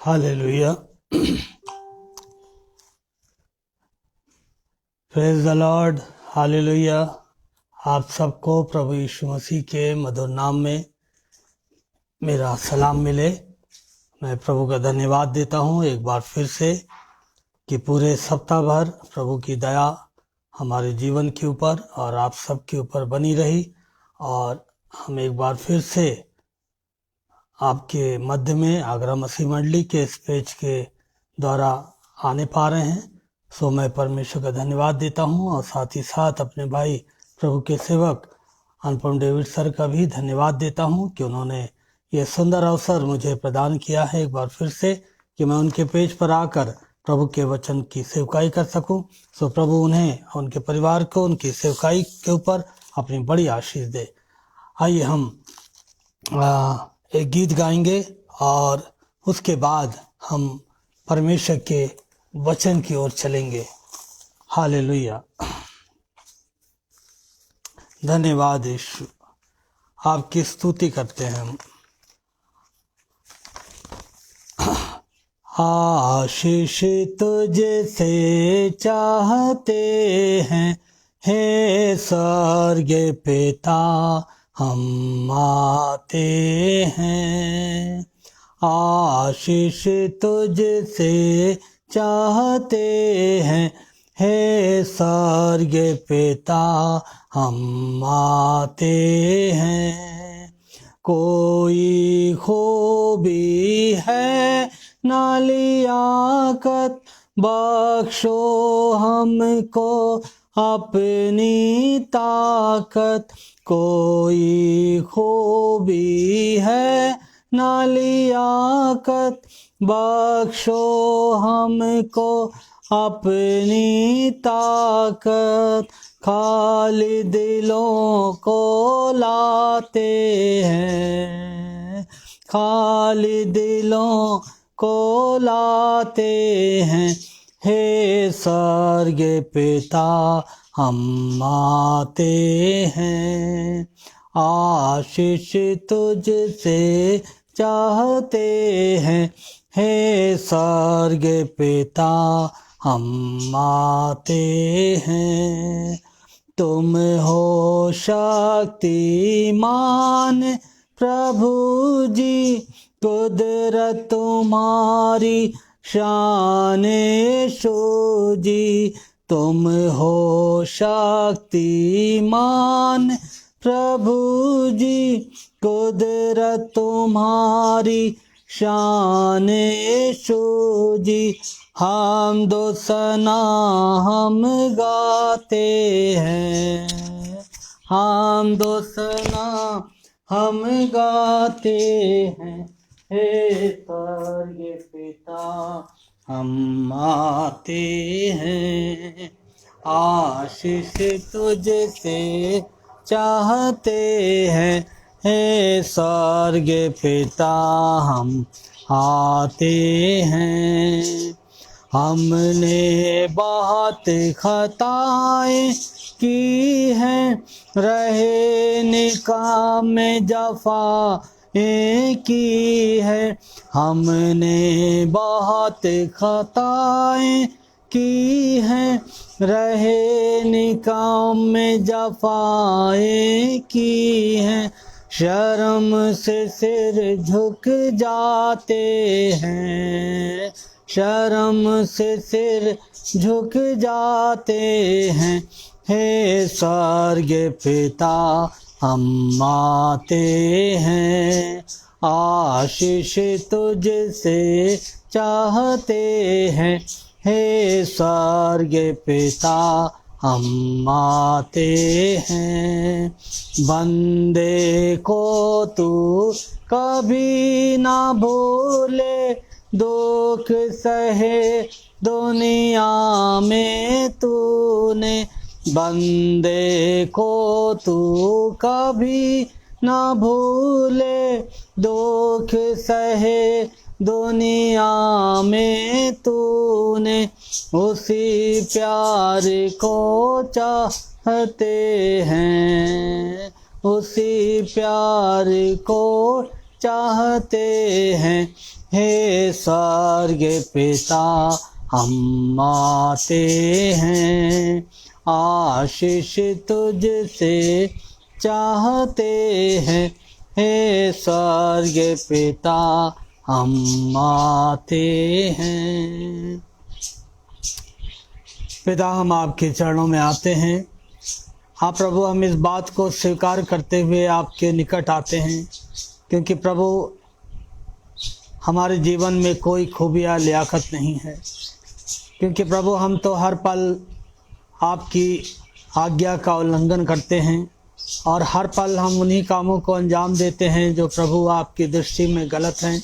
Hallelujah. Praise the Lord. Hallelujah. आप सबको प्रभु यीशु मसीह के मधुर नाम में मेरा सलाम मिले। मैं प्रभु का धन्यवाद देता हूँ एक बार फिर से कि पूरे सप्ताह भर प्रभु की दया हमारे जीवन के ऊपर और आप सबके ऊपर बनी रही और हम एक बार फिर से आपके मध्य में आगरा मसीह मंडली के इस पेज के द्वारा आने पा रहे हैं। सो मैं परमेश्वर का धन्यवाद देता हूं और साथ ही साथ अपने भाई प्रभु के सेवक अनुपम डेविड सर का भी धन्यवाद देता हूं कि उन्होंने ये सुंदर अवसर मुझे प्रदान किया है एक बार फिर से कि मैं उनके पेज पर आकर प्रभु के वचन की सेवकाई कर सकूं। सो प्रभु उन्हें, उनके परिवार को, उनकी सेवकाई के ऊपर अपनी बड़ी आशीष दे। आइए हम एक गीत गाएंगे और उसके बाद हम परमेश्वर के वचन की ओर चलेंगे। हालेलुया। धन्यवाद यीशु, आपकी स्तुति करते हैं हम। आशीष तुझसे चाहते हैं हे स्वर्ग पिता, हम आते हैं। आशीष तुझसे चाहते हैं हे स्वर्ग पिता, हम आते हैं। कोई खूबी है ना लियाकत, बख्शो हमको अपनी ताकत। कोई खूबी है ना लियाकत, बख्शो हमको अपनी ताकत। खाली दिलों को लाते हैं, खाली दिलों को लाते हैं हे स्वर्ग पिता, हम आते हैं। आशीष तुझसे चाहते हैं हे स्वर्ग पिता, हम आते हैं। तुम हो शक्तिमान प्रभु जी, कुदरत तुम्हारी शान जी। तुम हो शक्तिमान प्रभु जी, कुदरत तुम्हारी शान जी। हम दो सना हम गाते हैं, हम दो सना हम गाते हैं हे स्वर्ग पिता, हम आते हैं। आशीष तुझसे चाहते हैं हे स्वर्ग पिता, हम आते हैं। हमने बहुत खताएं की हैं, रहे निकाम जफ़ाएं की है। हमने बहुत खताएं की हैं, रहे निकाम जफ़ाएं की हैं। शर्म से सिर झुक जाते हैं, शर्म से सिर झुक जाते हैं हे स्वर्ग पिता, हम आते हैं। आशीष तुझसे चाहते हैं हे स्वर्ग पिता, हम आते हैं। बंदे को तू कभी ना भूले, दुख सहे दुनिया में तूने। बंदे को तू कभी ना भूले, दुख सहे दुनिया में तूने। उसी प्यार को चाहते हैं, उसी प्यार को चाहते हैं। हे स्वर्ग पिता हम आते हैं, आशीष तुझसे चाहते हैं। हे स्वर्ग पिता हम आते हैं। पिता, हम आपके चरणों में आते हैं। हाँ प्रभु, हम इस बात को स्वीकार करते हुए आपके निकट आते हैं, क्योंकि प्रभु हमारे जीवन में कोई खूबियाँ लियाकत नहीं है, क्योंकि प्रभु हम तो हर पल आपकी आज्ञा का उल्लंघन करते हैं और हर पल हम उन्हीं कामों को अंजाम देते हैं जो प्रभु आपकी दृष्टि में गलत हैं।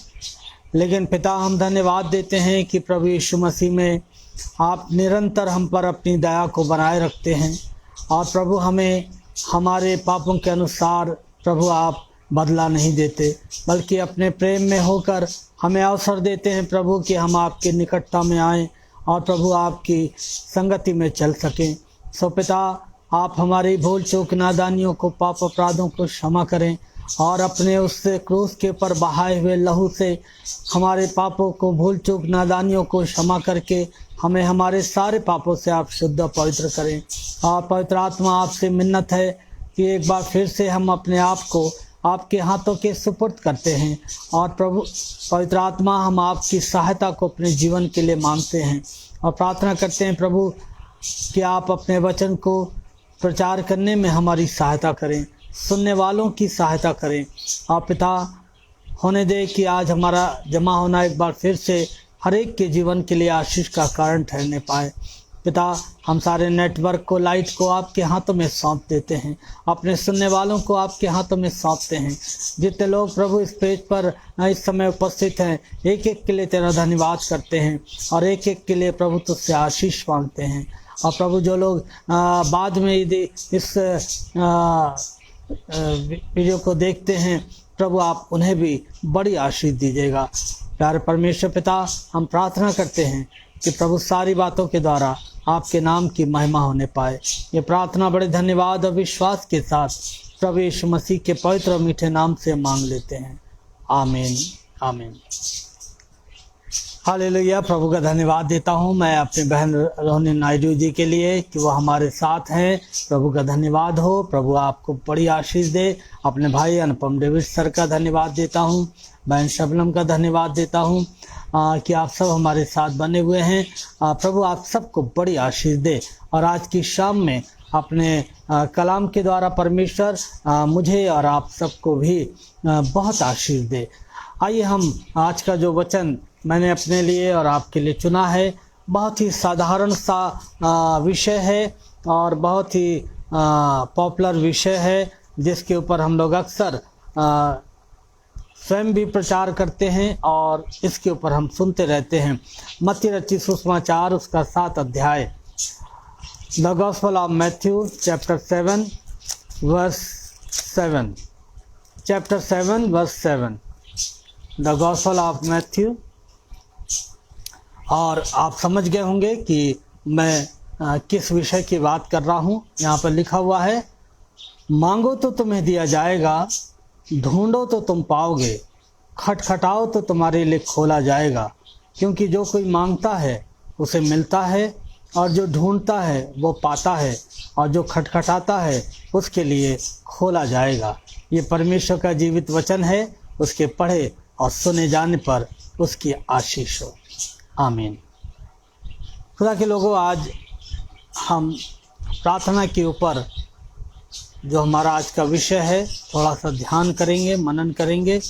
लेकिन पिता, हम धन्यवाद देते हैं कि प्रभु यीशु मसीह में आप निरंतर हम पर अपनी दया को बनाए रखते हैं और प्रभु हमें हमारे पापों के अनुसार प्रभु आप बदला नहीं देते, बल्कि अपने प्रेम में होकर हमें अवसर देते हैं प्रभु कि हम आपके निकटता में आएं और प्रभु आपकी संगति में चल सकें। सो पिता, आप हमारी भूल चूक नादानियों को, पाप अपराधों को क्षमा करें और अपने उस क्रूस के ऊपर बहाए हुए लहू से हमारे पापों को, भूल चूक नादानियों को क्षमा करके हमें हमारे सारे पापों से आप शुद्ध पवित्र करें। और पवित्र आत्मा, आपसे मिन्नत है कि एक बार फिर से हम अपने आप को आपके हाथों के सुपुर्द करते हैं और प्रभु पवित्र आत्मा, हम आपकी सहायता को अपने जीवन के लिए मांगते हैं और प्रार्थना करते हैं प्रभु कि आप अपने वचन को प्रचार करने में हमारी सहायता करें, सुनने वालों की सहायता करें। आप पिता, होने दे कि आज हमारा जमा होना एक बार फिर से हर एक के जीवन के लिए आशीष का कारण ठहरने पाए। पिता, हम सारे नेटवर्क को, लाइट को आपके हाथों में सौंप देते हैं, अपने सुनने वालों को आपके हाथों में सौंपते हैं। जितने लोग प्रभु इस पेज पर इस समय उपस्थित हैं, एक एक के लिए तेरा धन्यवाद करते हैं और एक एक के लिए प्रभु तुझसे आशीष मांगते हैं। और प्रभु जो लोग बाद में यदि इस वीडियो को देखते हैं, प्रभु आप उन्हें भी बड़ी आशीष दीजिएगा। प्यारे परमेश्वर पिता, हम प्रार्थना करते हैं कि प्रभु सारी बातों के द्वारा आपके नाम की महिमा होने पाए। ये प्रार्थना बड़े धन्यवाद और विश्वास के साथ प्रभु यीशु मसीह के पवित्र और मीठे नाम से मांग लेते हैं। आमीन, आमीन। हालेलुया। प्रभु का धन्यवाद देता हूँ मैं अपनी बहन रोहिणी नायडू जी के लिए कि वो हमारे साथ हैं। प्रभु का धन्यवाद हो, प्रभु आपको बड़ी आशीष दे। अपने भाई अनुपम डेविड सर का धन्यवाद देता हूँ, बहन शबनम का धन्यवाद देता हूँ कि आप सब हमारे साथ बने हुए हैं। प्रभु आप सबको बड़ी आशीष दे और आज की शाम में अपने कलाम के द्वारा परमेश्वर मुझे और आप सबको भी बहुत आशीष दे। आइए हम आज का जो वचन मैंने अपने लिए और आपके लिए चुना है, बहुत ही साधारण सा विषय है और बहुत ही पॉपुलर विषय है, जिसके ऊपर हम लोग अक्सर स्वयं भी प्रचार करते हैं और इसके ऊपर हम सुनते रहते हैं। मत्ती रचित सुसमाचार उसका 7 अध्याय, the gospel of Matthew chapter 7 verse 7, chapter 7 verse 7, the gospel of Matthew. और आप समझ गए होंगे कि मैं किस विषय की बात कर रहा हूँ। यहाँ पर लिखा हुआ है, मांगो तो तुम्हें दिया जाएगा, ढूंढो तो तुम पाओगे, खटखटाओ तो तुम्हारे लिए खोला जाएगा। क्योंकि जो कोई मांगता है उसे मिलता है, और जो ढूंढता है वो पाता है, और जो खटखटाता है उसके लिए खोला जाएगा। ये परमेश्वर का जीवित वचन है, उसके पढ़े और सुने जाने पर उसकी आशीष हो। आमीन। खुदा के लोगों, आज हम प्रार्थना के ऊपर जो हमारा आज का विषय है थोड़ा सा ध्यान करेंगे, मनन करेंगे,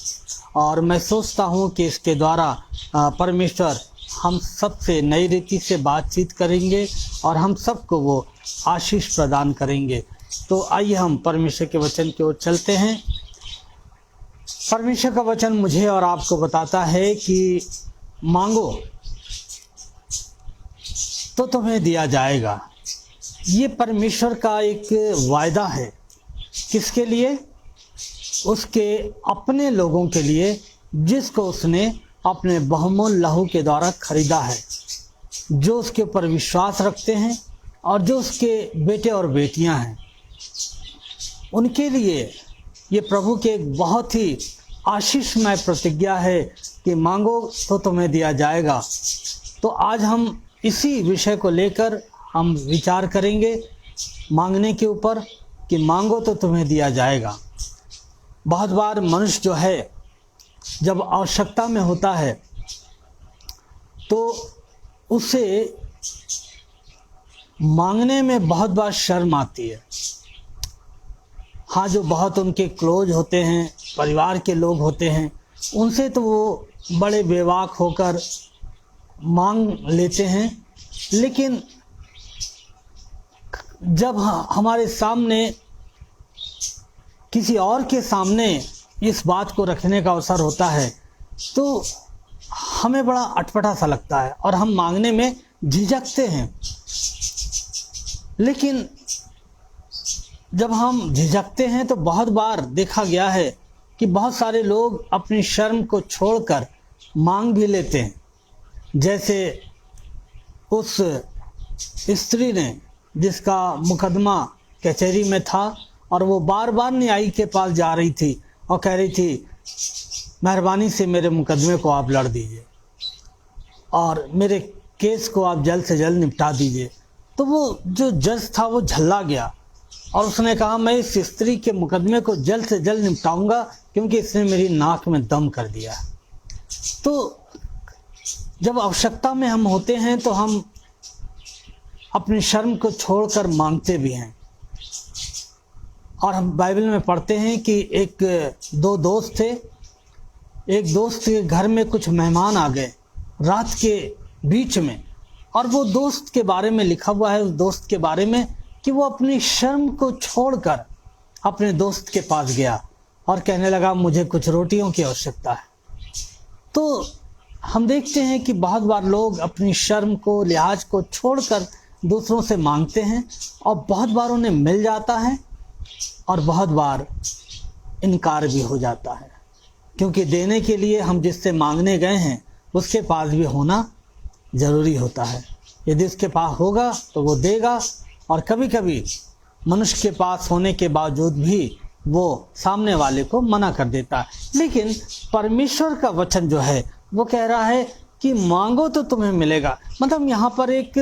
और मैं सोचता हूँ कि इसके द्वारा परमेश्वर हम सबसे नई रीति से बातचीत करेंगे और हम सबको वो आशीष प्रदान करेंगे। तो आइए हम परमेश्वर के वचन की ओर चलते हैं। परमेश्वर का वचन मुझे और आपको बताता है कि मांगो तो तुम्हें दिया जाएगा। ये परमेश्वर का एक वायदा है। किसके लिए? उसके अपने लोगों के लिए, जिसको उसने अपने बहुमूल्य लहू के द्वारा खरीदा है, जो उसके ऊपर विश्वास रखते हैं और जो उसके बेटे और बेटियां हैं। उनके लिए ये प्रभु के एक बहुत ही आशीषमय प्रतिज्ञा है कि मांगो तो तुम्हें दिया जाएगा। तो आज हम इसी विषय को लेकर हम विचार करेंगे मांगने के ऊपर कि मांगो तो तुम्हें दिया जाएगा। बहुत बार मनुष्य जो है जब आवश्यकता में होता है तो उसे मांगने में बहुत बार शर्म आती है। हाँ, जो बहुत उनके क्लोज होते हैं, परिवार के लोग होते हैं, उनसे तो वो बड़े बेबाक होकर मांग लेते हैं, लेकिन जब हमारे सामने किसी और के सामने इस बात को रखने का अवसर होता है तो हमें बड़ा अटपटा सा लगता है और हम मांगने में झिझकते हैं। लेकिन जब हम झिझकते हैं तो बहुत बार देखा गया है कि बहुत सारे लोग अपनी शर्म को छोड़कर मांग भी लेते हैं। जैसे उस स्त्री ने जिसका मुकदमा कचहरी में था और वो बार बार न्यायी के पास जा रही थी और कह रही थी मेहरबानी से मेरे मुकदमे को आप लड़ दीजिए और मेरे केस को आप जल्द से जल्द निपटा दीजिए। तो वो जो जज था वो झल्ला गया और उसने कहा मैं इस स्त्री के मुकदमे को जल्द से जल्द निपटाऊंगा क्योंकि इसने मेरी नाक में दम कर दिया। तो जब आवश्यकता में हम होते हैं तो हम अपनी शर्म को छोड़कर मांगते भी हैं। और हम बाइबल में पढ़ते हैं कि दो दोस्त थे। एक दोस्त के घर में कुछ मेहमान आ गए रात के बीच में, और वो दोस्त के बारे में लिखा हुआ है, उस दोस्त के बारे में, कि वो अपनी शर्म को छोड़कर अपने दोस्त के पास गया और कहने लगा मुझे कुछ रोटियों की आवश्यकता है। तो हम देखते हैं कि बहुत बार लोग अपनी शर्म को, लिहाज को छोड़कर दूसरों से मांगते हैं और बहुत बार उन्हें मिल जाता है और बहुत बार इनकार भी हो जाता है, क्योंकि देने के लिए हम जिससे मांगने गए हैं उसके पास भी होना ज़रूरी होता है। यदि उसके पास होगा तो वो देगा, और कभी कभी मनुष्य के पास होने के बावजूद भी वो सामने वाले को मना कर देता है। लेकिन परमेश्वर का वचन जो है वो कह रहा है कि मांगो तो तुम्हें मिलेगा। मतलब यहाँ पर एक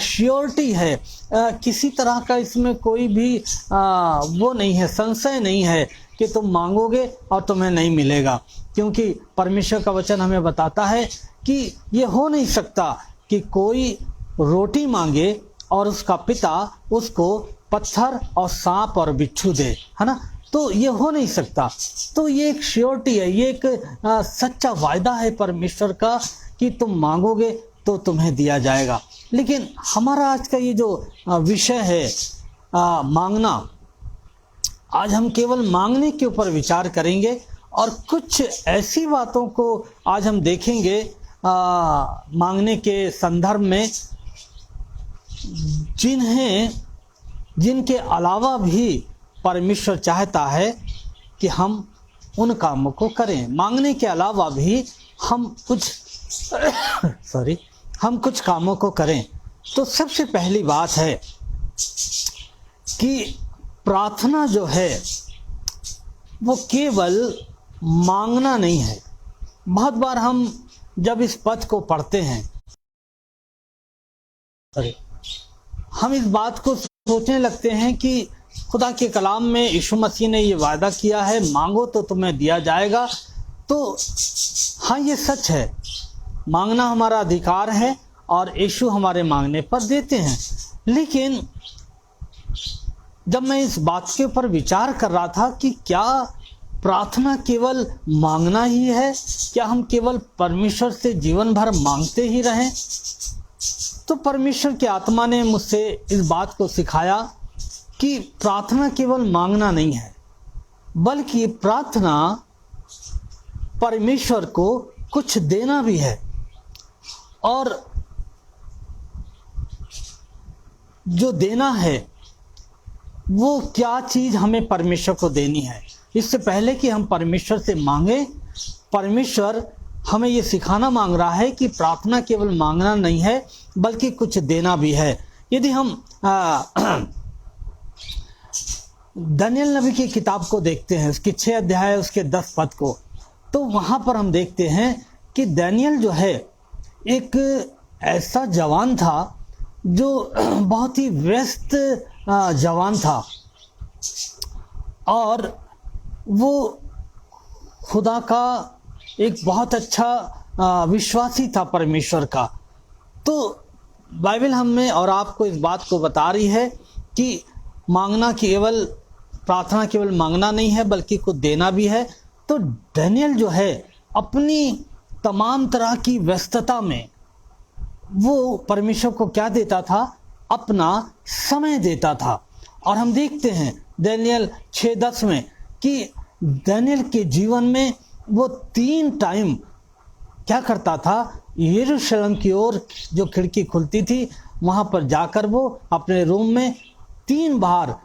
श्योरिटी है, किसी तरह का इसमें कोई भी वो नहीं है, संशय नहीं है कि तुम मांगोगे और तुम्हें नहीं मिलेगा, क्योंकि परमेश्वर का वचन हमें बताता है कि ये हो नहीं सकता कि कोई रोटी मांगे और उसका पिता उसको पत्थर और सांप और बिच्छू दे, है ना। तो ये हो नहीं सकता। तो ये एक श्योरिटी है, ये एक सच्चा वायदा है परमेश्वर का कि तुम मांगोगे तो तुम्हें दिया जाएगा। लेकिन हमारा आज का ये जो विषय है मांगना, आज हम केवल मांगने के ऊपर विचार करेंगे और कुछ ऐसी बातों को आज हम देखेंगे मांगने के संदर्भ में जिनके अलावा भी परमेश्वर चाहता है कि हम उन कामों को करें। मांगने के अलावा भी हम कुछ कामों को करें। तो सबसे पहली बात है कि प्रार्थना जो है वो केवल मांगना नहीं है। बहुत बार हम जब इस पद को पढ़ते हैं हम इस बात को सोचने लगते हैं कि खुदा के कलाम में यीशु मसीह ने ये वादा किया है मांगो तो तुम्हें दिया जाएगा। तो हाँ, ये सच है, मांगना हमारा अधिकार है और यीशु हमारे मांगने पर देते हैं। लेकिन जब मैं इस बात के ऊपर विचार कर रहा था कि क्या प्रार्थना केवल मांगना ही है, क्या हम केवल परमेश्वर से जीवन भर मांगते ही रहें, तो परमेश्वर की आत्मा ने मुझसे इस बात को सिखाया कि प्रार्थना केवल मांगना नहीं है, बल्कि प्रार्थना परमेश्वर को कुछ देना भी है। और जो देना है वो क्या चीज़ हमें परमेश्वर को देनी है, इससे पहले कि हम परमेश्वर से मांगे, परमेश्वर हमें ये सिखाना मांग रहा है कि प्रार्थना केवल मांगना नहीं है बल्कि कुछ देना भी है। यदि हम दानियेल नबी की किताब को देखते हैं, उसकी 6 अध्याय उसके 10 पद को, तो वहाँ पर हम देखते हैं कि दानियल जो है एक ऐसा जवान था जो बहुत ही व्यस्त जवान था, और वो खुदा का एक बहुत अच्छा विश्वासी था परमेश्वर का। तो बाइबल हमें और आपको इस बात को बता रही है कि प्रार्थना केवल मांगना नहीं है बल्कि कुछ देना भी है। तो दानियल जो है अपनी तमाम तरह की व्यस्तता में वो परमेश्वर को क्या देता था? अपना समय देता था। और हम देखते हैं दानियल 6:10 में कि दानियल के जीवन में वो 3 टाइम क्या करता था? यरूशलेम की ओर जो खिड़की खुलती थी वहाँ पर जाकर वो अपने रूम में 3 बार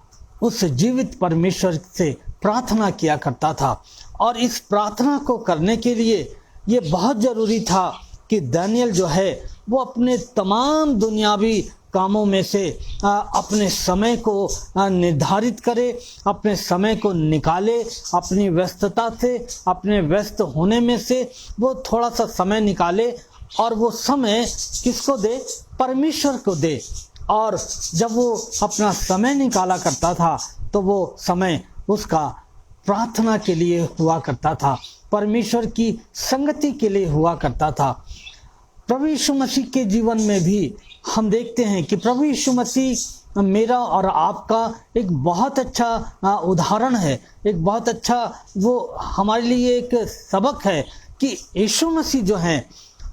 उस जीवित परमेश्वर से प्रार्थना किया करता था। और इस प्रार्थना को करने के लिए ये बहुत ज़रूरी था कि दानियल जो है वो अपने तमाम दुनियावी कामों में से अपने समय को निर्धारित करे, अपने समय को निकाले, अपनी व्यस्तता से, अपने व्यस्त होने में से वो थोड़ा सा समय निकाले और वो समय किसको दे? परमेश्वर को दे। और जब वो अपना समय निकाला करता था तो वो समय उसका प्रार्थना के लिए हुआ करता था, परमेश्वर की संगति के लिए हुआ करता था। प्रभु यीशु मसीह के जीवन में भी हम देखते हैं कि प्रभु यीशु मसीह मेरा और आपका एक बहुत अच्छा उदाहरण है, एक बहुत अच्छा वो हमारे लिए एक सबक है कि यीशु मसीह जो हैं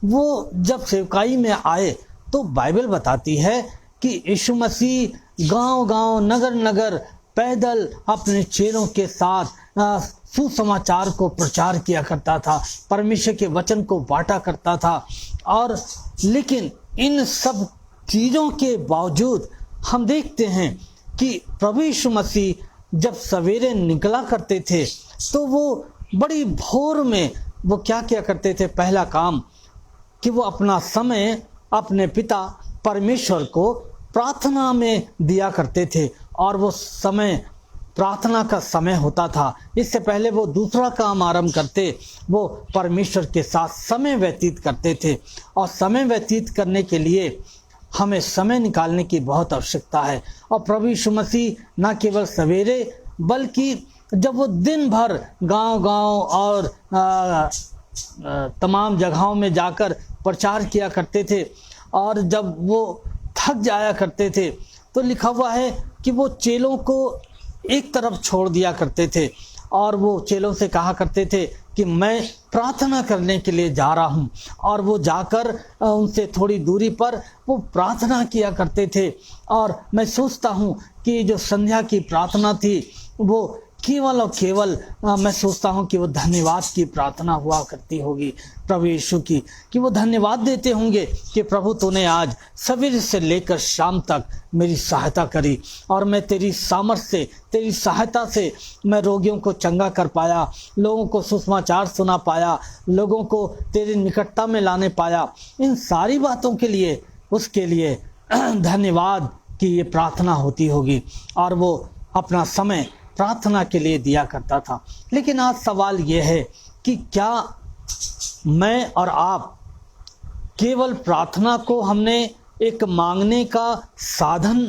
वो जब सेवकाई में आए तो बाइबल बताती है कि यीशु मसीह गांव-गांव, नगर-नगर पैदल अपने चेलों के साथ सुसमाचार को प्रचार किया करता था, परमेश्वर के वचन को बांटा करता था। और लेकिन इन सब चीज़ों के बावजूद हम देखते हैं कि प्रभु यीशु मसीह जब सवेरे निकला करते थे तो वो बड़ी भोर में वो क्या किया करते थे? पहला काम कि वो अपना समय अपने पिता परमेश्वर को प्रार्थना में दिया करते थे। और वो समय प्रार्थना का समय होता था। इससे पहले वो दूसरा काम आरंभ करते, वो परमेश्वर के साथ समय व्यतीत करते थे। और समय व्यतीत करने के लिए हमें समय निकालने की बहुत आवश्यकता है। और प्रभु यीशु मसीह न केवल सवेरे बल्कि जब वो दिन भर गांव-गांव और तमाम जगहों में जाकर प्रचार किया करते थे, और जब वो थक जाया करते थे तो लिखा हुआ है कि वो चेलों को एक तरफ छोड़ दिया करते थे और वो चेलों से कहा करते थे कि मैं प्रार्थना करने के लिए जा रहा हूँ। और वो जाकर उनसे थोड़ी दूरी पर वो प्रार्थना किया करते थे। और मैं सोचता हूँ कि जो संध्या की प्रार्थना थी वो केवल और केवल मैं सोचता हूँ कि वो धन्यवाद की प्रार्थना हुआ करती होगी प्रभु यीशु की, कि वो धन्यवाद देते होंगे कि प्रभु तूने आज सवेरे से लेकर शाम तक मेरी सहायता करी और मैं तेरी सामर्थ से, तेरी सहायता से मैं रोगियों को चंगा कर पाया, लोगों को सुसमाचार सुना पाया, लोगों को तेरी निकटता में लाने पाया। इन सारी बातों के लिए उसके लिए धन्यवाद की ये प्रार्थना होती होगी और वो अपना समय प्रार्थना के लिए दिया करता था। लेकिन आज सवाल ये है कि क्या मैं और आप केवल प्रार्थना को हमने एक मांगने का साधन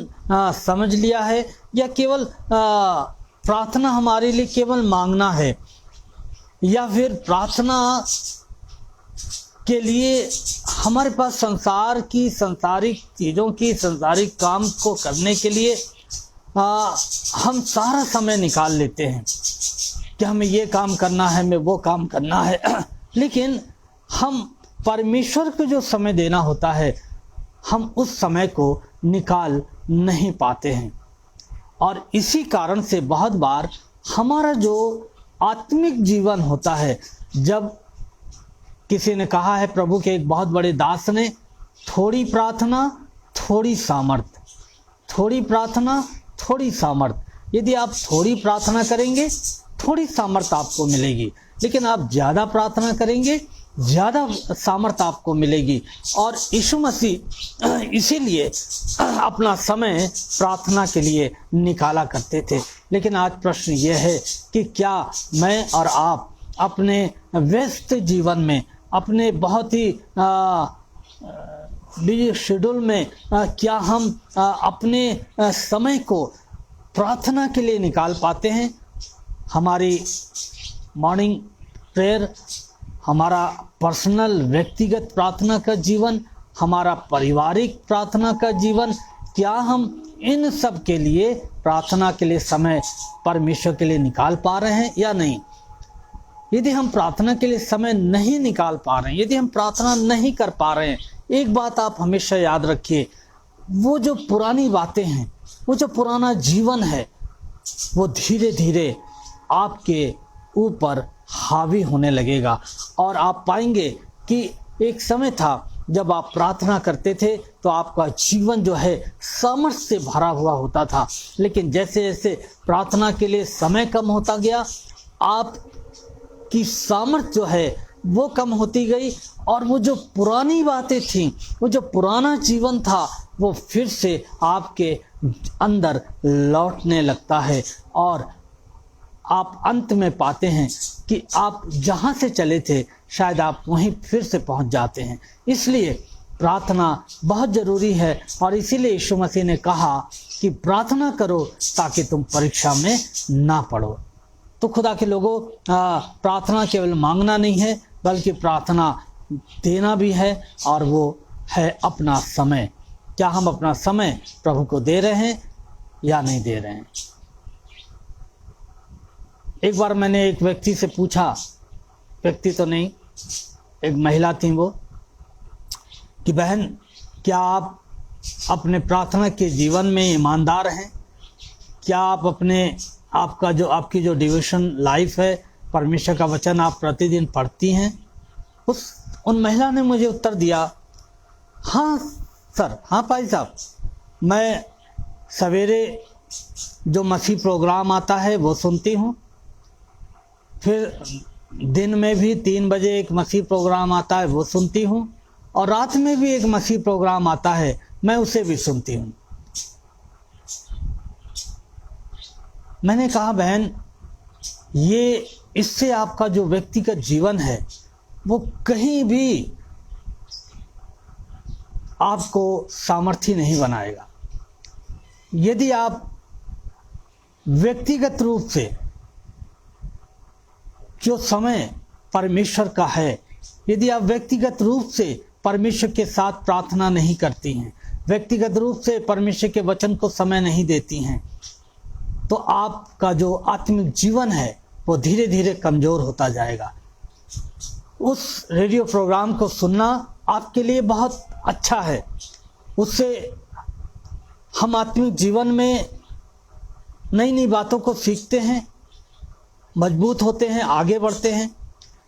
समझ लिया है, या केवल प्रार्थना हमारे लिए केवल मांगना है, या फिर प्रार्थना के लिए हमारे पास संसार की, सांसारिक चीज़ों की, सांसारिक काम को करने के लिए हम सारा समय निकाल लेते हैं कि हमें ये काम करना है, हमें वो काम करना है, लेकिन हम परमेश्वर को जो समय देना होता है हम उस समय को निकाल नहीं पाते हैं। और इसी कारण से बहुत बार हमारा जो आत्मिक जीवन होता है, जब किसी ने कहा है प्रभु के एक बहुत बड़े दास ने, थोड़ी प्रार्थना थोड़ी सामर्थ, थोड़ी प्रार्थना थोड़ी सामर्थ। यदि आप थोड़ी प्रार्थना करेंगे थोड़ी सामर्थ आपको मिलेगी, लेकिन आप ज़्यादा प्रार्थना करेंगे ज़्यादा सामर्थ आपको मिलेगी। और यीशु मसीह इसीलिए अपना समय प्रार्थना के लिए निकाला करते थे। लेकिन आज प्रश्न यह है कि क्या मैं और आप अपने व्यस्त जीवन में, अपने बहुत ही बिजी शेड्यूल में क्या हम अपने समय को प्रार्थना के लिए निकाल पाते हैं? हमारी मॉर्निंग प्रेयर, हमारा पर्सनल व्यक्तिगत प्रार्थना का जीवन, हमारा पारिवारिक प्रार्थना का जीवन, क्या हम इन सब के लिए प्रार्थना के लिए समय परमेश्वर के लिए निकाल पा रहे हैं या नहीं? यदि हम प्रार्थना के लिए समय नहीं निकाल पा रहे हैं, यदि हम प्रार्थना नहीं कर पा रहे हैं, एक बात आप हमेशा याद रखिए, वो जो पुरानी बातें हैं, वो जो पुराना जीवन है, वो धीरे धीरे आपके ऊपर हावी होने लगेगा। और आप पाएंगे कि एक समय था जब आप प्रार्थना करते थे तो आपका जीवन जो है सामर्थ्य से भरा हुआ होता था, लेकिन जैसे जैसे प्रार्थना के लिए समय कम होता गया, आपकी सामर्थ्य जो है वो कम होती गई, और वो जो पुरानी बातें थीं, वो जो पुराना जीवन था, वो फिर से आपके अंदर लौटने लगता है, और आप अंत में पाते हैं कि आप जहाँ से चले थे शायद आप वहीं फिर से पहुँच जाते हैं। इसलिए प्रार्थना बहुत ज़रूरी है, और इसीलिए यीशु मसीह ने कहा कि प्रार्थना करो ताकि तुम परीक्षा में ना पड़ो। तो खुदा के लोगों, प्रार्थना केवल मांगना नहीं है, बल्कि प्रार्थना देना भी है, और वो है अपना समय। क्या हम अपना समय प्रभु को दे रहे हैं या नहीं दे रहे हैं? एक बार मैंने एक व्यक्ति से पूछा, व्यक्ति तो नहीं, एक महिला थी वो, कि बहन, क्या आप अपने प्रार्थना के जीवन में ईमानदार हैं? क्या आप आपकी जो डिवोशन लाइफ है, परमेश्वर का वचन आप प्रतिदिन पढ़ती हैं? उन महिला ने मुझे उत्तर दिया, हाँ सर, हाँ भाई साहब, मैं सवेरे जो मसीह प्रोग्राम आता है वो सुनती हूँ, फिर दिन में भी 3 बजे एक मसीह प्रोग्राम आता है वो सुनती हूँ, और रात में भी एक मसीह प्रोग्राम आता है, मैं उसे भी सुनती हूँ। मैंने कहा, बहन, ये इससे आपका जो व्यक्तिगत जीवन है वो कहीं भी आपको सामर्थ्य नहीं बनाएगा। यदि आप व्यक्तिगत रूप से जो समय परमेश्वर का है, यदि आप व्यक्तिगत रूप से परमेश्वर के साथ प्रार्थना नहीं करती हैं, व्यक्तिगत रूप से परमेश्वर के वचन को समय नहीं देती हैं, तो आपका जो आत्मिक जीवन है वो धीरे धीरे कमज़ोर होता जाएगा। उस रेडियो प्रोग्राम को सुनना आपके लिए बहुत अच्छा है, उससे हम आत्मिक जीवन में नई नई बातों को सीखते हैं, मजबूत होते हैं, आगे बढ़ते हैं।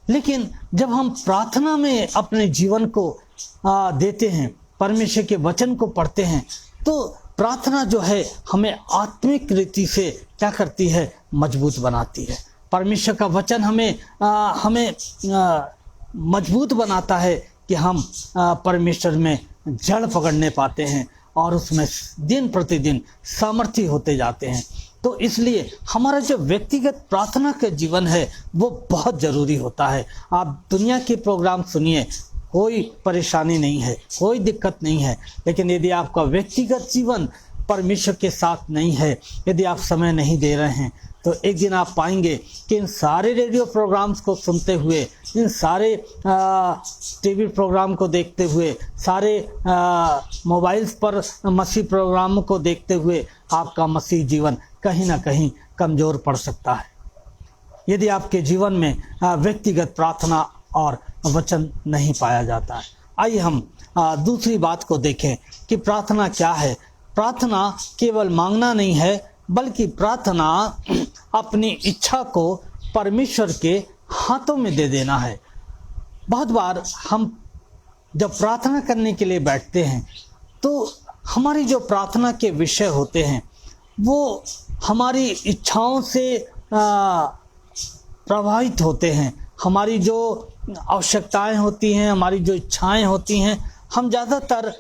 लेकिन जब हम प्रार्थना में अपने जीवन को देते हैं, परमेश्वर के वचन को पढ़ते हैं, तो प्रार्थना जो है हमें आत्मिक रीति से क्या करती है? मजबूत बनाती है। परमेश्वर का वचन हमें मजबूत बनाता है कि हम परमेश्वर में जड़ पकड़ने पाते हैं, और उसमें दिन प्रतिदिन सामर्थ्य होते जाते हैं। तो इसलिए हमारा जो व्यक्तिगत प्रार्थना का जीवन है वो बहुत ज़रूरी होता है। आप दुनिया के प्रोग्राम सुनिए, कोई परेशानी नहीं है, कोई दिक्कत नहीं है, लेकिन यदि आपका व्यक्तिगत जीवन परमेश्वर के साथ नहीं है, यदि आप समय नहीं दे रहे हैं, तो एक दिन आप पाएंगे कि इन सारे रेडियो प्रोग्राम्स को सुनते हुए, इन सारे टीवी प्रोग्राम को देखते हुए, सारे मोबाइल्स पर मसीह प्रोग्रामों को देखते हुए आपका मसीह जीवन कहीं ना कहीं कमज़ोर पड़ सकता है, यदि आपके जीवन में व्यक्तिगत प्रार्थना और वचन नहीं पाया जाता है। आइए हम दूसरी बात को देखें कि प्रार्थना क्या है। प्रार्थना केवल मांगना नहीं है, बल्कि प्रार्थना अपनी इच्छा को परमेश्वर के हाथों में दे देना है। बहुत बार हम जब प्रार्थना करने के लिए बैठते हैं तो हमारी जो प्रार्थना के विषय होते हैं वो हमारी इच्छाओं से प्रभावित होते हैं। हमारी जो आवश्यकताएं होती हैं, हमारी जो इच्छाएं होती हैं, हम ज़्यादातर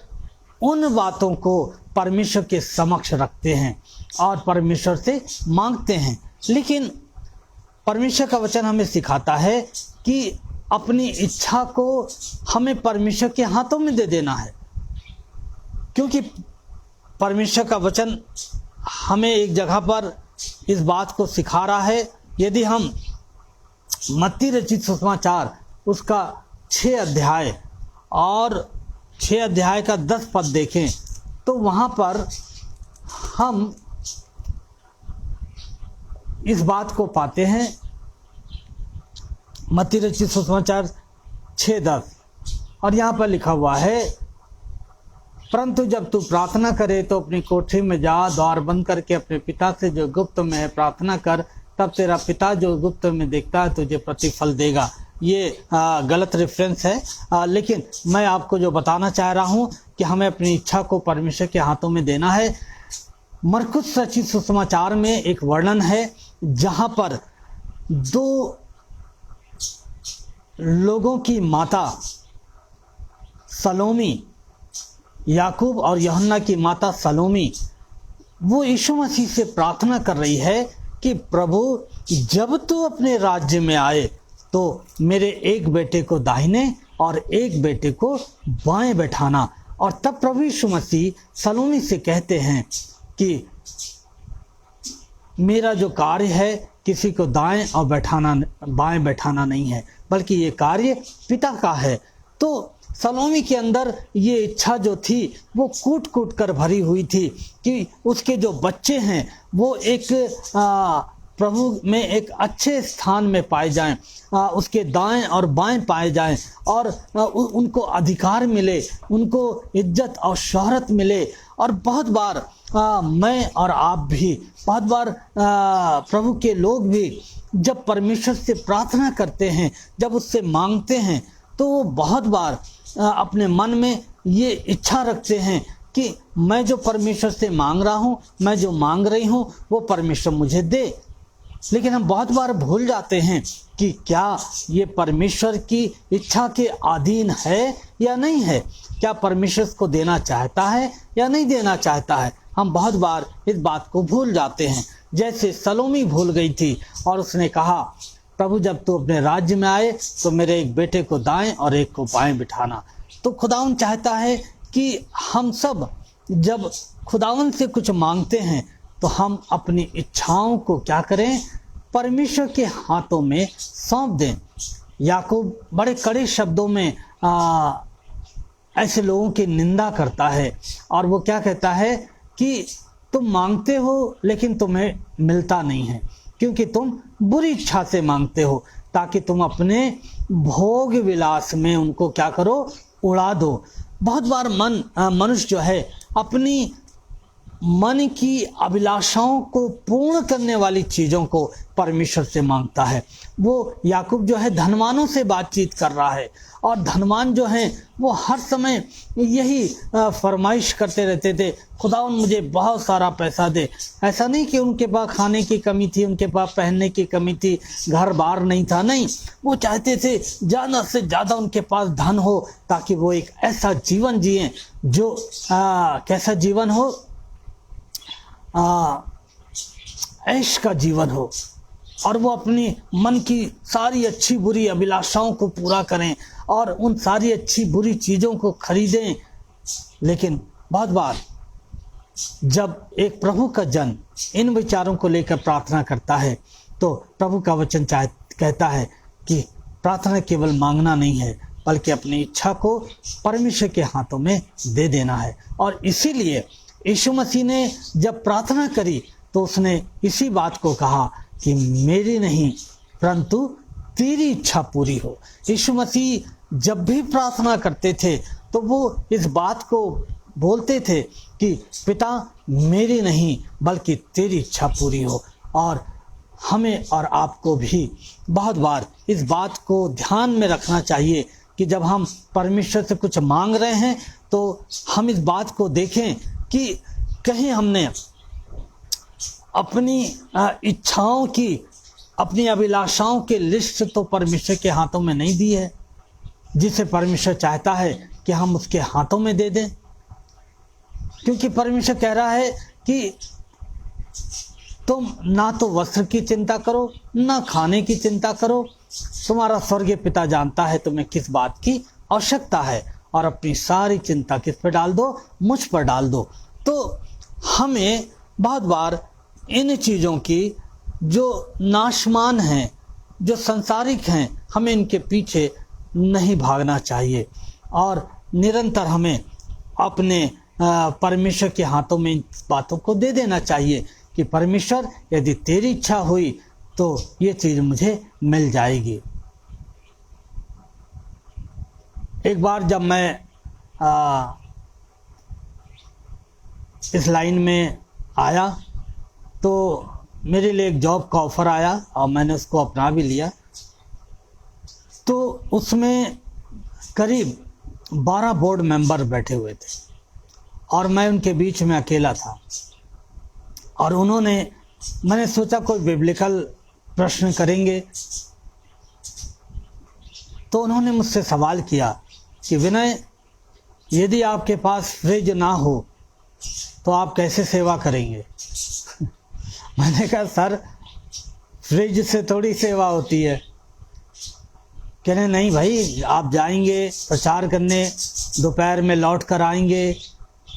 उन बातों को परमेश्वर के समक्ष रखते हैं और परमेश्वर से मांगते हैं। लेकिन परमेश्वर का वचन हमें सिखाता है कि अपनी इच्छा को हमें परमेश्वर के हाथों में दे देना है, क्योंकि परमेश्वर का वचन हमें एक जगह पर इस बात को सिखा रहा है। यदि हम मत्ती रचित सुसमाचार उसका 6 अध्याय और 6 अध्याय का 10 पद देखें तो वहाँ पर हम इस बात को पाते हैं। मत्ती रचित सुसमाचार 6:10, और यहाँ पर लिखा हुआ है, परंतु जब तू प्रार्थना करे तो अपनी कोठरी में जा, द्वार बंद करके अपने पिता से जो गुप्त में है प्रार्थना कर, तब तेरा पिता जो गुप्त में देखता है तुझे प्रतिफल देगा। ये गलत रेफरेंस है, लेकिन मैं आपको जो बताना चाह रहा हूँ कि हमें अपनी इच्छा को परमेश्वर के हाथों में देना है। मरकुस रचित सुसमाचार में एक वर्णन है जहाँ पर 2 लोगों की माता सलोमी, याकूब और यूहन्ना की माता सलोमी, वो यीशु मसीह से प्रार्थना कर रही है कि प्रभु जब तू अपने राज्य में आए तो मेरे एक बेटे को दाहिने और एक बेटे को बाएं बैठाना। और तब प्रभु यीशु मसीह सलोमी से कहते हैं कि मेरा जो कार्य है किसी को दाएं और बाएं बैठाना नहीं है, बल्कि ये कार्य पिता का है। तो सलोमी के अंदर ये इच्छा जो थी वो कूट कूट कर भरी हुई थी कि उसके जो बच्चे हैं वो एक प्रभु में एक अच्छे स्थान में पाए जाएं, उसके दाएं और बाएं पाए जाएं, और उनको अधिकार मिले, उनको इज्जत और शोहरत मिले। और बहुत बार मैं और आप भी, बहुत बार प्रभु के लोग भी जब परमेश्वर से प्रार्थना करते हैं, जब उससे मांगते हैं, तो वो बहुत बार अपने मन में ये इच्छा रखते हैं कि मैं जो परमेश्वर से मांग रहा हूँ, मैं जो मांग रही हूँ वो परमेश्वर मुझे दे। लेकिन हम बहुत बार भूल जाते हैं कि क्या ये परमेश्वर की इच्छा के अधीन है या नहीं है, क्या परमेश्वर को देना चाहता है या नहीं देना चाहता है। हम बहुत बार इस बात को भूल जाते हैं, जैसे सलोमी भूल गई थी और उसने कहा प्रभु जब तू अपने राज्य में आए तो मेरे एक बेटे को दाएं और एक को बाएं बिठाना। तो खुदावन चाहता है कि हम सब जब खुदावन से कुछ मांगते हैं तो हम अपनी इच्छाओं को क्या करें, परमेश्वर के हाथों में सौंप दें। याकूब बड़े कड़े शब्दों में ऐसे लोगों की निंदा करता है, और वो क्या कहता है कि तुम मांगते हो लेकिन तुम्हें मिलता नहीं है, क्योंकि तुम बुरी इच्छा से मांगते हो, ताकि तुम अपने भोग विलास में उनको क्या करो, उड़ा दो। बहुत बार मनुष्य जो है अपनी मन की अभिलाषाओं को पूर्ण करने वाली चीज़ों को परमेश्वर से मांगता है। वो याकूब जो है धनवानों से बातचीत कर रहा है, और धनवान जो हैं वो हर समय यही फरमाइश करते रहते थे, खुदावन मुझे बहुत सारा पैसा दे। ऐसा नहीं कि उनके पास खाने की कमी थी, उनके पास पहनने की कमी थी, घर बार नहीं था, नहीं, वो चाहते थे ज़्यादा से ज़्यादा उनके पास धन हो, ताकि वो एक ऐसा जीवन जिएं जो कैसा जीवन हो, ऐश का जीवन हो, और वो अपनी मन की सारी अच्छी बुरी अभिलाषाओं को पूरा करें और उन सारी अच्छी बुरी चीज़ों को खरीदें। लेकिन बहुत बार जब एक प्रभु का जन इन विचारों को लेकर प्रार्थना करता है तो प्रभु का वचन कहता है कि प्रार्थना केवल मांगना नहीं है, बल्कि अपनी इच्छा को परमेश्वर के हाथों में दे देना है। और इसीलिए यीशु मसीह ने जब प्रार्थना करी तो उसने इसी बात को कहा कि मेरी नहीं परंतु तेरी इच्छा पूरी हो। यीशु मसीह जब भी प्रार्थना करते थे तो वो इस बात को बोलते थे कि पिता मेरी नहीं बल्कि तेरी इच्छा पूरी हो। और हमें और आपको भी बहुत बार इस बात को ध्यान में रखना चाहिए कि जब हम परमेश्वर से कुछ मांग रहे हैं तो हम इस बात को देखें कि कहीं हमने अपनी इच्छाओं की, अपनी अभिलाषाओं की लिस्ट तो परमेश्वर के हाथों में नहीं दी है, जिसे परमेश्वर चाहता है कि हम उसके हाथों में दे दें। क्योंकि परमेश्वर कह रहा है कि तुम ना तो वस्त्र की चिंता करो, ना खाने की चिंता करो। तुम्हारा स्वर्गीय पिता जानता है तुम्हें किस बात की आवश्यकता है, और अपनी सारी चिंता किस पर डाल दो? मुझ पर डाल दो। तो हमें बहुत बार इन चीज़ों की जो नाशमान हैं, जो संसारिक हैं, हमें इनके पीछे नहीं भागना चाहिए, और निरंतर हमें अपने परमेश्वर के हाथों में इन बातों को दे देना चाहिए कि परमेश्वर, यदि तेरी इच्छा हुई तो ये चीज़ मुझे मिल जाएगी। एक बार जब मैं इस लाइन में आया तो मेरे लिए एक जॉब का ऑफ़र आया और मैंने उसको अपना भी लिया। तो उसमें करीब 12 बोर्ड मेंबर बैठे हुए थे और मैं उनके बीच में अकेला था। और मैंने सोचा कोई बिब्लिकल प्रश्न करेंगे, तो उन्होंने मुझसे सवाल किया कि विनय, यदि आपके पास फ्रिज ना हो तो आप कैसे सेवा करेंगे? मैंने कहा, सर फ्रिज से थोड़ी सेवा होती है। कह रहे, नहीं भाई, आप जाएंगे प्रचार करने, दोपहर में लौट कर आएंगे,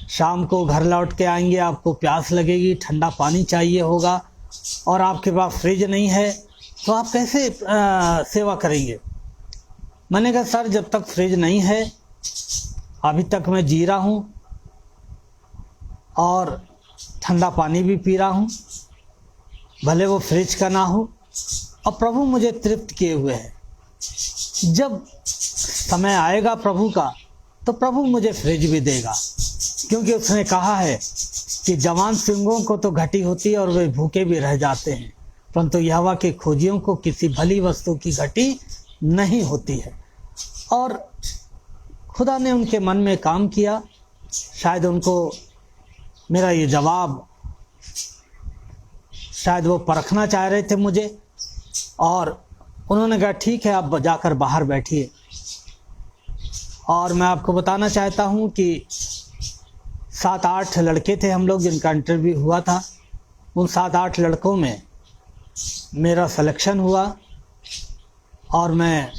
शाम को घर लौट के आएंगे, आपको प्यास लगेगी, ठंडा पानी चाहिए होगा, और आपके पास फ्रिज नहीं है, तो आप कैसे सेवा करेंगे? मैंने कहा, सर जब तक फ्रिज नहीं है, अभी तक मैं जी रहा हूँ और ठंडा पानी भी पी रहा हूँ, भले वो फ्रिज का ना हो, और प्रभु मुझे तृप्त किए हुए है। जब समय आएगा प्रभु का, तो प्रभु मुझे फ्रिज भी देगा, क्योंकि उसने कहा है कि जवान सिंहों को तो घटी होती है और वे भूखे भी रह जाते हैं, परंतु यहोवा के खोजियों को किसी भली वस्तु की घटी नहीं होती है। और खुदा ने उनके मन में काम किया। शायद उनको मेरा ये जवाब, शायद वो परखना चाह रहे थे मुझे, और उन्होंने कहा, ठीक है, आप जाकर बाहर बैठिए। और मैं आपको बताना चाहता हूँ कि 7-8 लड़के थे हम लोग जिनका इंटरव्यू हुआ था। उन 7-8 लड़कों में मेरा सिलेक्शन हुआ और मैं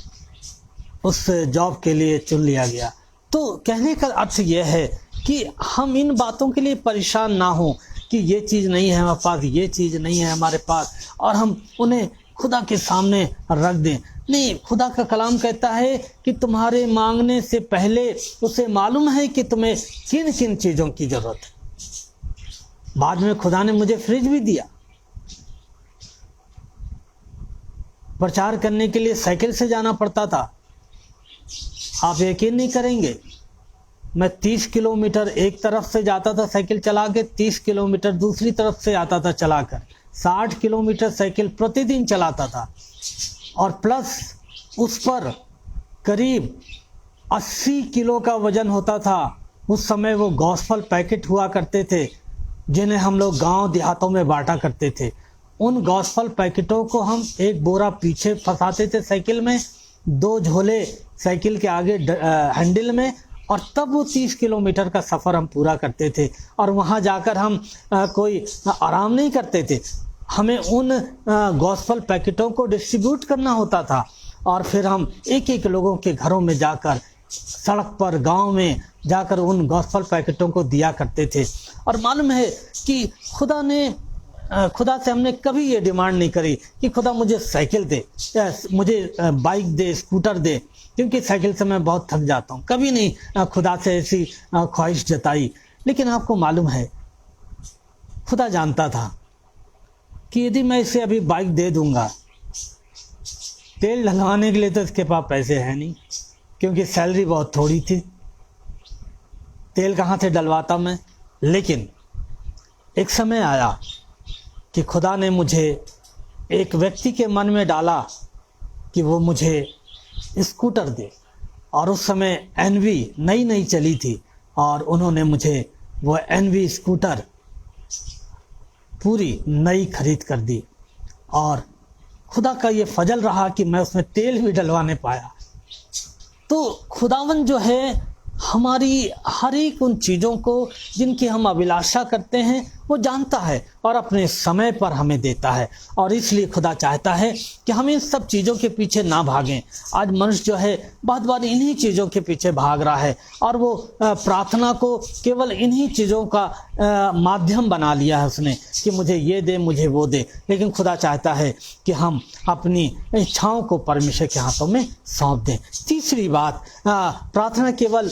उस जॉब के लिए चुन लिया गया। तो कहने का अर्थ यह है कि हम इन बातों के लिए परेशान ना हो कि ये चीज़ नहीं है हमारे पास, ये चीज़ नहीं है हमारे पास, और हम उन्हें खुदा के सामने रख दें। नहीं, खुदा का कलाम कहता है कि तुम्हारे मांगने से पहले उसे मालूम है कि तुम्हें किन किन चीज़ों की ज़रूरत है। बाद में खुदा ने मुझे फ्रिज भी दिया। प्रचार करने के लिए साइकिल से जाना पड़ता था। आप यकीन नहीं करेंगे, मैं 30 किलोमीटर एक तरफ से जाता था साइकिल चला के, 30 किलोमीटर दूसरी तरफ से आता था चलाकर। 60 किलोमीटर साइकिल प्रतिदिन चलाता था, और प्लस उस पर करीब 80 किलो का वजन होता था। उस समय वो गॉस्पेल पैकेट हुआ करते थे जिन्हें हम लोग गांव देहातों में बांटा करते थे। उन गॉस्पेल पैकेटों को हम एक बोरा पीछे फंसाते थे साइकिल में, 2 झोले साइकिल के आगे हैंडल में, और तब वो 30 किलोमीटर का सफ़र हम पूरा करते थे। और वहाँ जाकर हम कोई आराम नहीं करते थे, हमें उन गॉस्पेल पैकेटों को डिस्ट्रीब्यूट करना होता था, और फिर हम एक एक लोगों के घरों में जाकर, सड़क पर, गांव में जाकर उन गॉस्पेल पैकेटों को दिया करते थे। और मालूम है कि खुदा से हमने कभी ये डिमांड नहीं करी कि खुदा मुझे साइकिल दे, या मुझे बाइक दे, स्कूटर दे, क्योंकि साइकिल से मैं बहुत थक जाता हूँ। कभी नहीं खुदा से ऐसी ख्वाहिश जताई। लेकिन आपको मालूम है, खुदा जानता था कि यदि मैं इसे अभी बाइक दे दूंगा, तेल डलवाने के लिए तो इसके पास पैसे हैं नहीं, क्योंकि सैलरी बहुत थोड़ी थी, तेल कहाँ से डलवाता मैं। लेकिन एक समय आया कि खुदा ने मुझे एक व्यक्ति के मन में डाला कि वो मुझे स्कूटर दे, और उस समय एनवी नई चली थी, और उन्होंने मुझे वो एनवी स्कूटर पूरी नई खरीद कर दी। और खुदा का ये फजल रहा कि मैं उसमें तेल भी डलवाने पाया। तो खुदावन जो है, हमारी हर एक उन चीज़ों को जिनकी हम अभिलाषा करते हैं, वो जानता है और अपने समय पर हमें देता है। और इसलिए खुदा चाहता है कि हम इन सब चीज़ों के पीछे ना भागें। आज मनुष्य जो है बहुत बार इन्हीं चीज़ों के पीछे भाग रहा है और वो प्रार्थना को केवल इन्हीं चीज़ों का माध्यम बना लिया है उसने कि मुझे ये दे, मुझे वो दे। लेकिन खुदा चाहता है कि हम अपनी इच्छाओं को परमेश्वर के हाथों में सौंप दें। तीसरी बात, प्रार्थना केवल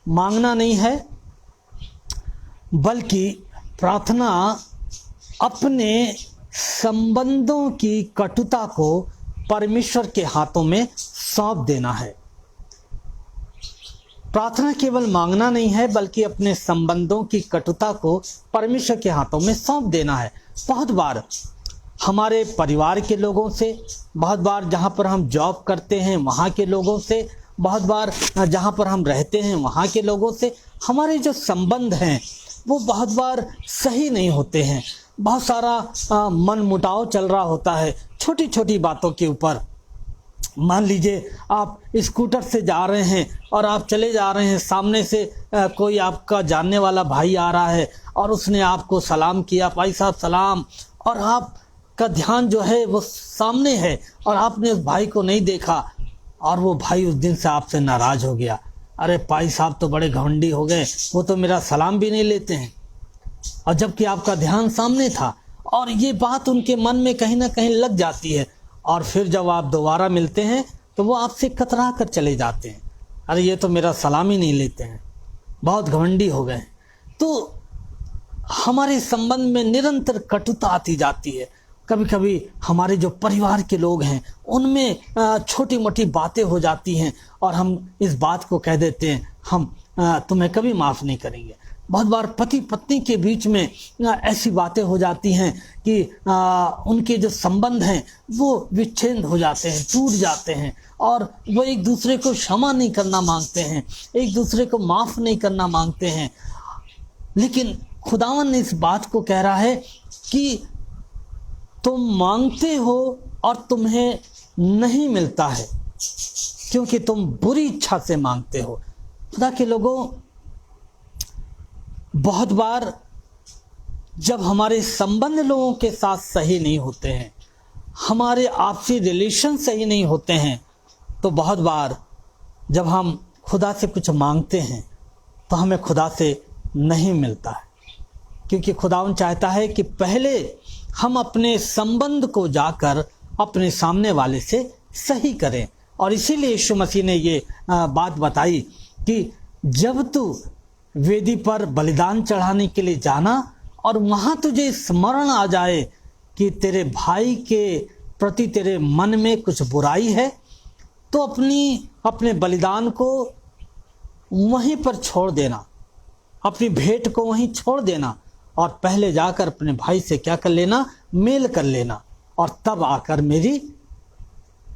मांगना नहीं है, बल्कि प्रार्थना अपने संबंधों की कटुता को परमेश्वर के हाथों में सौंप देना है। प्रार्थना केवल मांगना नहीं है, बल्कि अपने संबंधों की कटुता को परमेश्वर के हाथों में सौंप देना है। बहुत बार हमारे परिवार के लोगों से, बहुत बार जहाँ पर हम जॉब करते हैं वहाँ के लोगों से, बहुत बार जहाँ पर हम रहते हैं वहाँ के लोगों से हमारे जो संबंध हैं वो बहुत बार सही नहीं होते हैं। बहुत सारा मन मुटाव चल रहा होता है छोटी छोटी बातों के ऊपर। मान लीजिए आप स्कूटर से जा रहे हैं और आप चले जा रहे हैं, सामने से कोई आपका जानने वाला भाई आ रहा है और उसने आपको सलाम किया, भाई साहब सलाम, और आपका ध्यान जो है वो सामने है और आपने उस भाई को नहीं देखा और वो भाई उस दिन से आपसे नाराज़ हो गया। अरे भाई साहब तो बड़े घमंडी हो गए, वो तो मेरा सलाम भी नहीं लेते हैं, और जबकि आपका ध्यान सामने था। और ये बात उनके मन में कहीं ना कहीं लग जाती है और फिर जब आप दोबारा मिलते हैं तो वो आपसे कतरा कर चले जाते हैं। अरे ये तो मेरा सलाम ही नहीं लेते हैं, बहुत घमंडी हो गए। तो हमारे संबंध में निरंतर कटुता आती जाती है। कभी कभी हमारे जो परिवार के लोग हैं उनमें छोटी मोटी बातें हो जाती हैं और हम इस बात को कह देते हैं हम तुम्हें कभी माफ़ नहीं करेंगे। बहुत बार पति पत्नी के बीच में ऐसी बातें हो जाती हैं कि उनके जो संबंध हैं वो विच्छेद हो जाते हैं, टूट जाते हैं और वो एक दूसरे को क्षमा नहीं करना मांगते हैं, एक दूसरे को माफ़ नहीं करना मांगते हैं। लेकिन खुदावन ने इस बात को कह रहा है कि तुम मांगते हो और तुम्हें नहीं मिलता है क्योंकि तुम बुरी इच्छा से मांगते हो। खुदा के लोगों, बहुत बार जब हमारे संबंध लोगों के साथ सही नहीं होते हैं, हमारे आपसी रिलेशन सही नहीं होते हैं, तो बहुत बार जब हम खुदा से कुछ मांगते हैं तो हमें खुदा से नहीं मिलता है। क्योंकि खुदावन चाहता है कि पहले हम अपने संबंध को जाकर अपने सामने वाले से सही करें। और इसीलिए यीशु मसीह ने ये बात बताई कि जब तू वेदी पर बलिदान चढ़ाने के लिए जाना और वहाँ तुझे स्मरण आ जाए कि तेरे भाई के प्रति तेरे मन में कुछ बुराई है, तो अपने बलिदान को वहीं पर छोड़ देना, अपनी भेंट को वहीं छोड़ देना और पहले जाकर अपने भाई से क्या कर लेना, मेल कर लेना, और तब आकर मेरी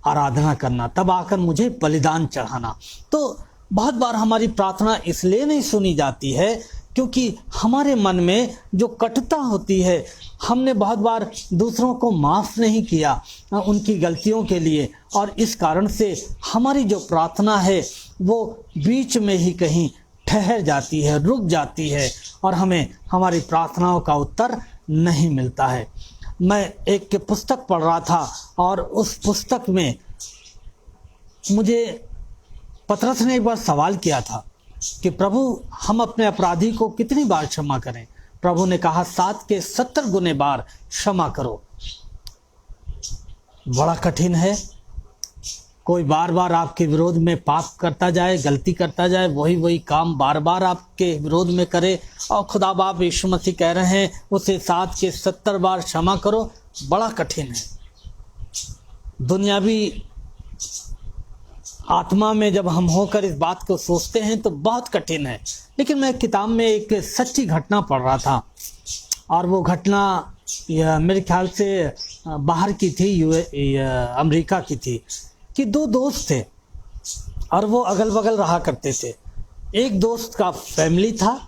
आराधना करना, तब आकर मुझे बलिदान चढ़ाना। तो बहुत बार हमारी प्रार्थना इसलिए नहीं सुनी जाती है क्योंकि हमारे मन में जो कटुता होती है, हमने बहुत बार दूसरों को माफ़ नहीं किया उनकी गलतियों के लिए, और इस कारण से हमारी जो प्रार्थना है वो बीच में ही कहीं ठहर जाती है, रुक जाती है और हमें हमारी प्रार्थनाओं का उत्तर नहीं मिलता है। मैं एक पुस्तक पढ़ रहा था और उस पुस्तक में मुझे पतरस ने एक बार सवाल किया था कि प्रभु हम अपने अपराधी को कितनी बार क्षमा करें? प्रभु ने कहा 7 के 70 गुने बार क्षमा करो। बड़ा कठिन है। कोई बार बार आपके विरोध में पाप करता जाए, गलती करता जाए, वही काम बार बार आपके विरोध में करे, और खुदा बाप यीशु मसीह कह रहे हैं उसे 7 के 70 बार क्षमा करो। बड़ा कठिन है। दुनियावी आत्मा में जब हम होकर इस बात को सोचते हैं तो बहुत कठिन है। लेकिन मैं किताब में एक सच्ची घटना पढ़ रहा था और वो घटना मेरे ख्याल से बाहर की थी, अमेरिका की थी, कि 2 दोस्त थे और वो अगल बगल रहा करते थे। एक दोस्त का फैमिली था,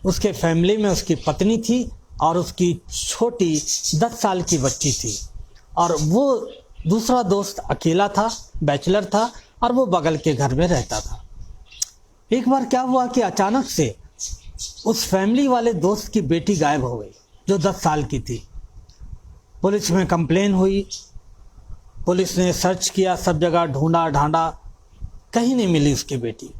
उसके फैमिली में उसकी पत्नी थी और उसकी छोटी 10 साल की बच्ची थी, और वो दूसरा दोस्त अकेला था, बैचलर था, और वो बगल के घर में रहता था। एक बार क्या हुआ कि अचानक से उस फैमिली वाले दोस्त की बेटी गायब हो गई जो 10 साल की थी। पुलिस में कंप्लेन हुई, पुलिस ने सर्च किया, सब जगह ढूंढा ढांढा, कहीं नहीं मिली उसकी बेटी।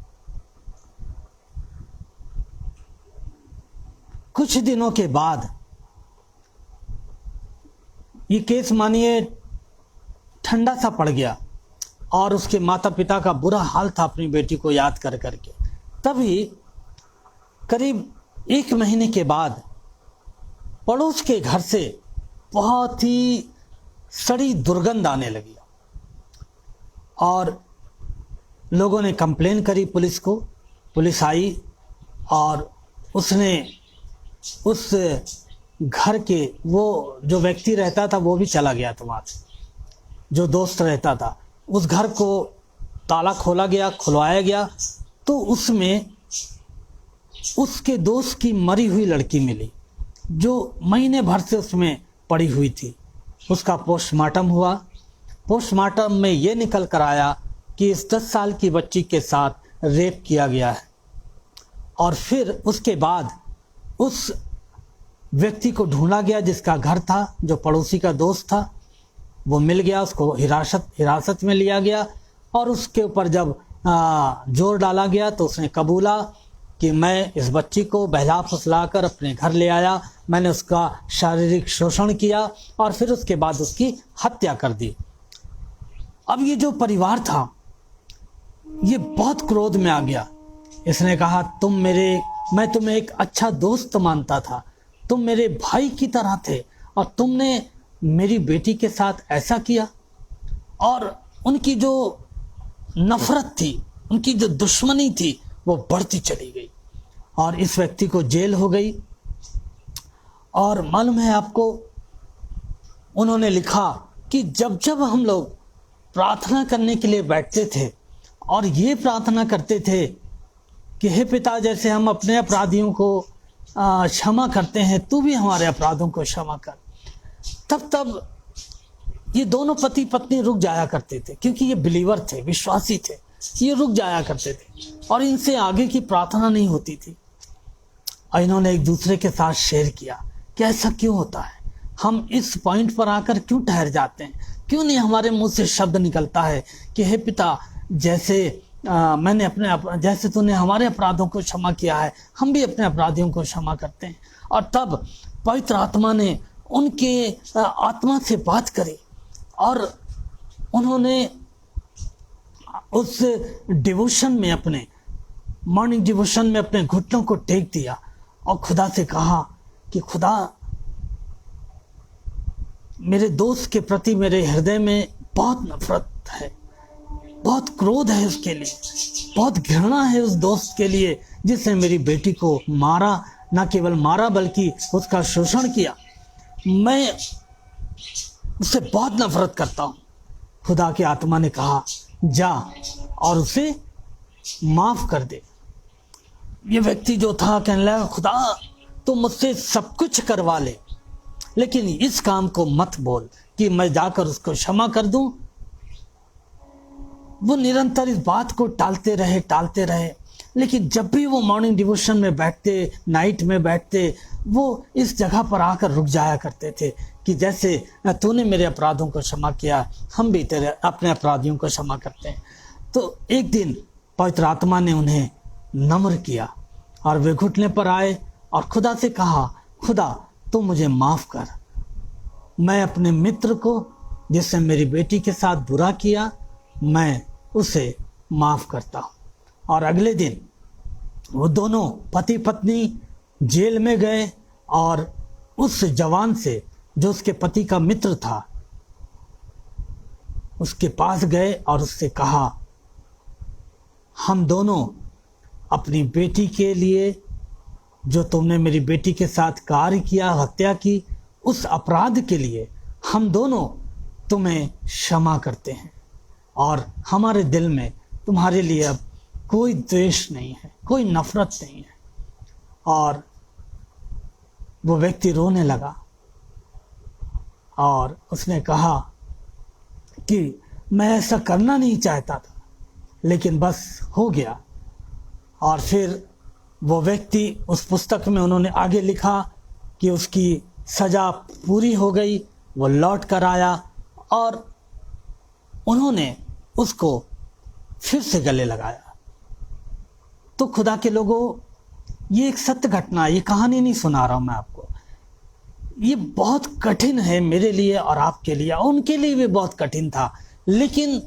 कुछ दिनों के बाद ये केस मानिए ठंडा सा पड़ गया और उसके माता पिता का बुरा हाल था अपनी बेटी को याद कर करके। तभी करीब 1 महीने के बाद पड़ोस के घर से बहुत ही सड़ी दुर्गंध आने लगी और लोगों ने कंप्लेन करी पुलिस को। पुलिस आई और उसने उस घर के वो जो व्यक्ति रहता था वो भी चला गया था वहाँ से, जो दोस्त रहता था। उस घर को ताला खोला गया, खुलवाया गया तो उसमें उसके दोस्त की मरी हुई लड़की मिली जो महीने भर से उसमें पड़ी हुई थी। उसका पोस्टमार्टम हुआ। पोस्टमार्टम में ये निकल कर आया कि इस 10 साल की बच्ची के साथ रेप किया गया है। और फिर उसके बाद उस व्यक्ति को ढूंढा गया जिसका घर था, जो पड़ोसी का दोस्त था, वो मिल गया। उसको हिरासत में लिया गया और उसके ऊपर जब जोर डाला गया तो उसने कबूला कि मैं इस बच्ची को बहला फुसला कर अपने घर ले आया, मैंने उसका शारीरिक शोषण किया और फिर उसके बाद उसकी हत्या कर दी। अब ये जो परिवार था ये बहुत क्रोध में आ गया। इसने कहा मैं तुम्हें एक अच्छा दोस्त मानता था, तुम मेरे भाई की तरह थे और तुमने मेरी बेटी के साथ ऐसा किया। और उनकी जो नफरत थी, उनकी जो दुश्मनी थी वो बढ़ती चली गई और इस व्यक्ति को जेल हो गई। और मालूम है आपको, उन्होंने लिखा कि जब जब हम लोग प्रार्थना करने के लिए बैठते थे और ये प्रार्थना करते थे कि हे पिता, जैसे हम अपने अपराधियों को क्षमा करते हैं तू भी हमारे अपराधों को क्षमा कर, तब ये दोनों पति पत्नी रुक जाया करते थे, क्योंकि ये बिलीवर थे, विश्वासी थे। ये रुक जाया करते थे और इनसे आगे की प्रार्थना नहीं होती थी। और इन्होंने एक दूसरे के साथ शेयर किया कि ऐसा क्यों होता है, हम इस पॉइंट पर आकर क्यों ठहर जाते हैं, क्यों नहीं हमारे मुंह से शब्द निकलता है कि हे पिता, जैसे जैसे तूने हमारे अपराधों को क्षमा किया है हम भी अपने अपराधियों को क्षमा करते हैं। और तब पवित्र आत्मा ने उनके आत्मा से बात करी और उन्होंने उस डिवोशन में, अपने मॉर्निंग डिवोशन में अपने घुटनों को टेक दिया और खुदा से कहा कि खुदा, मेरे दोस्त के प्रति मेरे हृदय में बहुत नफरत है, बहुत क्रोध है उसके लिए, बहुत घृणा है उस दोस्त के लिए जिसने मेरी बेटी को मारा, न केवल मारा बल्कि उसका शोषण किया। मैं उससे बहुत नफरत करता हूँ। खुदा की आत्मा ने कहा जा और उसे माफ कर दे। ये व्यक्ति जो था कहने लगा, खुदा तो मुझसे सब कुछ करवा ले, लेकिन इस काम को मत बोल कि मैं जाकर उसको क्षमा कर दूं। वो निरंतर इस बात को टालते रहे, लेकिन जब भी वो मॉर्निंग डिवोशन में बैठते, नाइट में बैठते, वो इस जगह पर आकर रुक जाया करते थे कि जैसे तूने मेरे अपराधों को क्षमा किया, हम भी तेरे अपने अपराधियों को क्षमा करते हैं। तो एक दिन पवित्र आत्मा ने उन्हें नम्र किया और वे घुटने पर आए और खुदा से कहा, खुदा तू मुझे माफ़ कर, मैं अपने मित्र को जिसने मेरी बेटी के साथ बुरा किया, मैं उसे माफ़ करता हूँ। और अगले दिन वो दोनों पति पत्नी जेल में गए और उस जवान से जो उसके पति का मित्र था उसके पास गए और उससे कहा, हम दोनों अपनी बेटी के लिए, जो तुमने मेरी बेटी के साथ कार्य किया, हत्या की, उस अपराध के लिए हम दोनों तुम्हें क्षमा करते हैं और हमारे दिल में तुम्हारे लिए अब कोई द्वेष नहीं है, कोई नफरत नहीं है। और वो व्यक्ति रोने लगा और उसने कहा कि मैं ऐसा करना नहीं चाहता था, लेकिन बस हो गया। और फिर वो व्यक्ति, उस पुस्तक में उन्होंने आगे लिखा कि उसकी सज़ा पूरी हो गई, वो लौट कर आया और उन्होंने उसको फिर से गले लगाया। तो खुदा के लोगों, ये एक सत्य घटना, ये कहानी नहीं सुना रहा हूँ मैं आपको, ये बहुत कठिन है मेरे लिए और आपके लिए, और उनके लिए भी बहुत कठिन था। लेकिन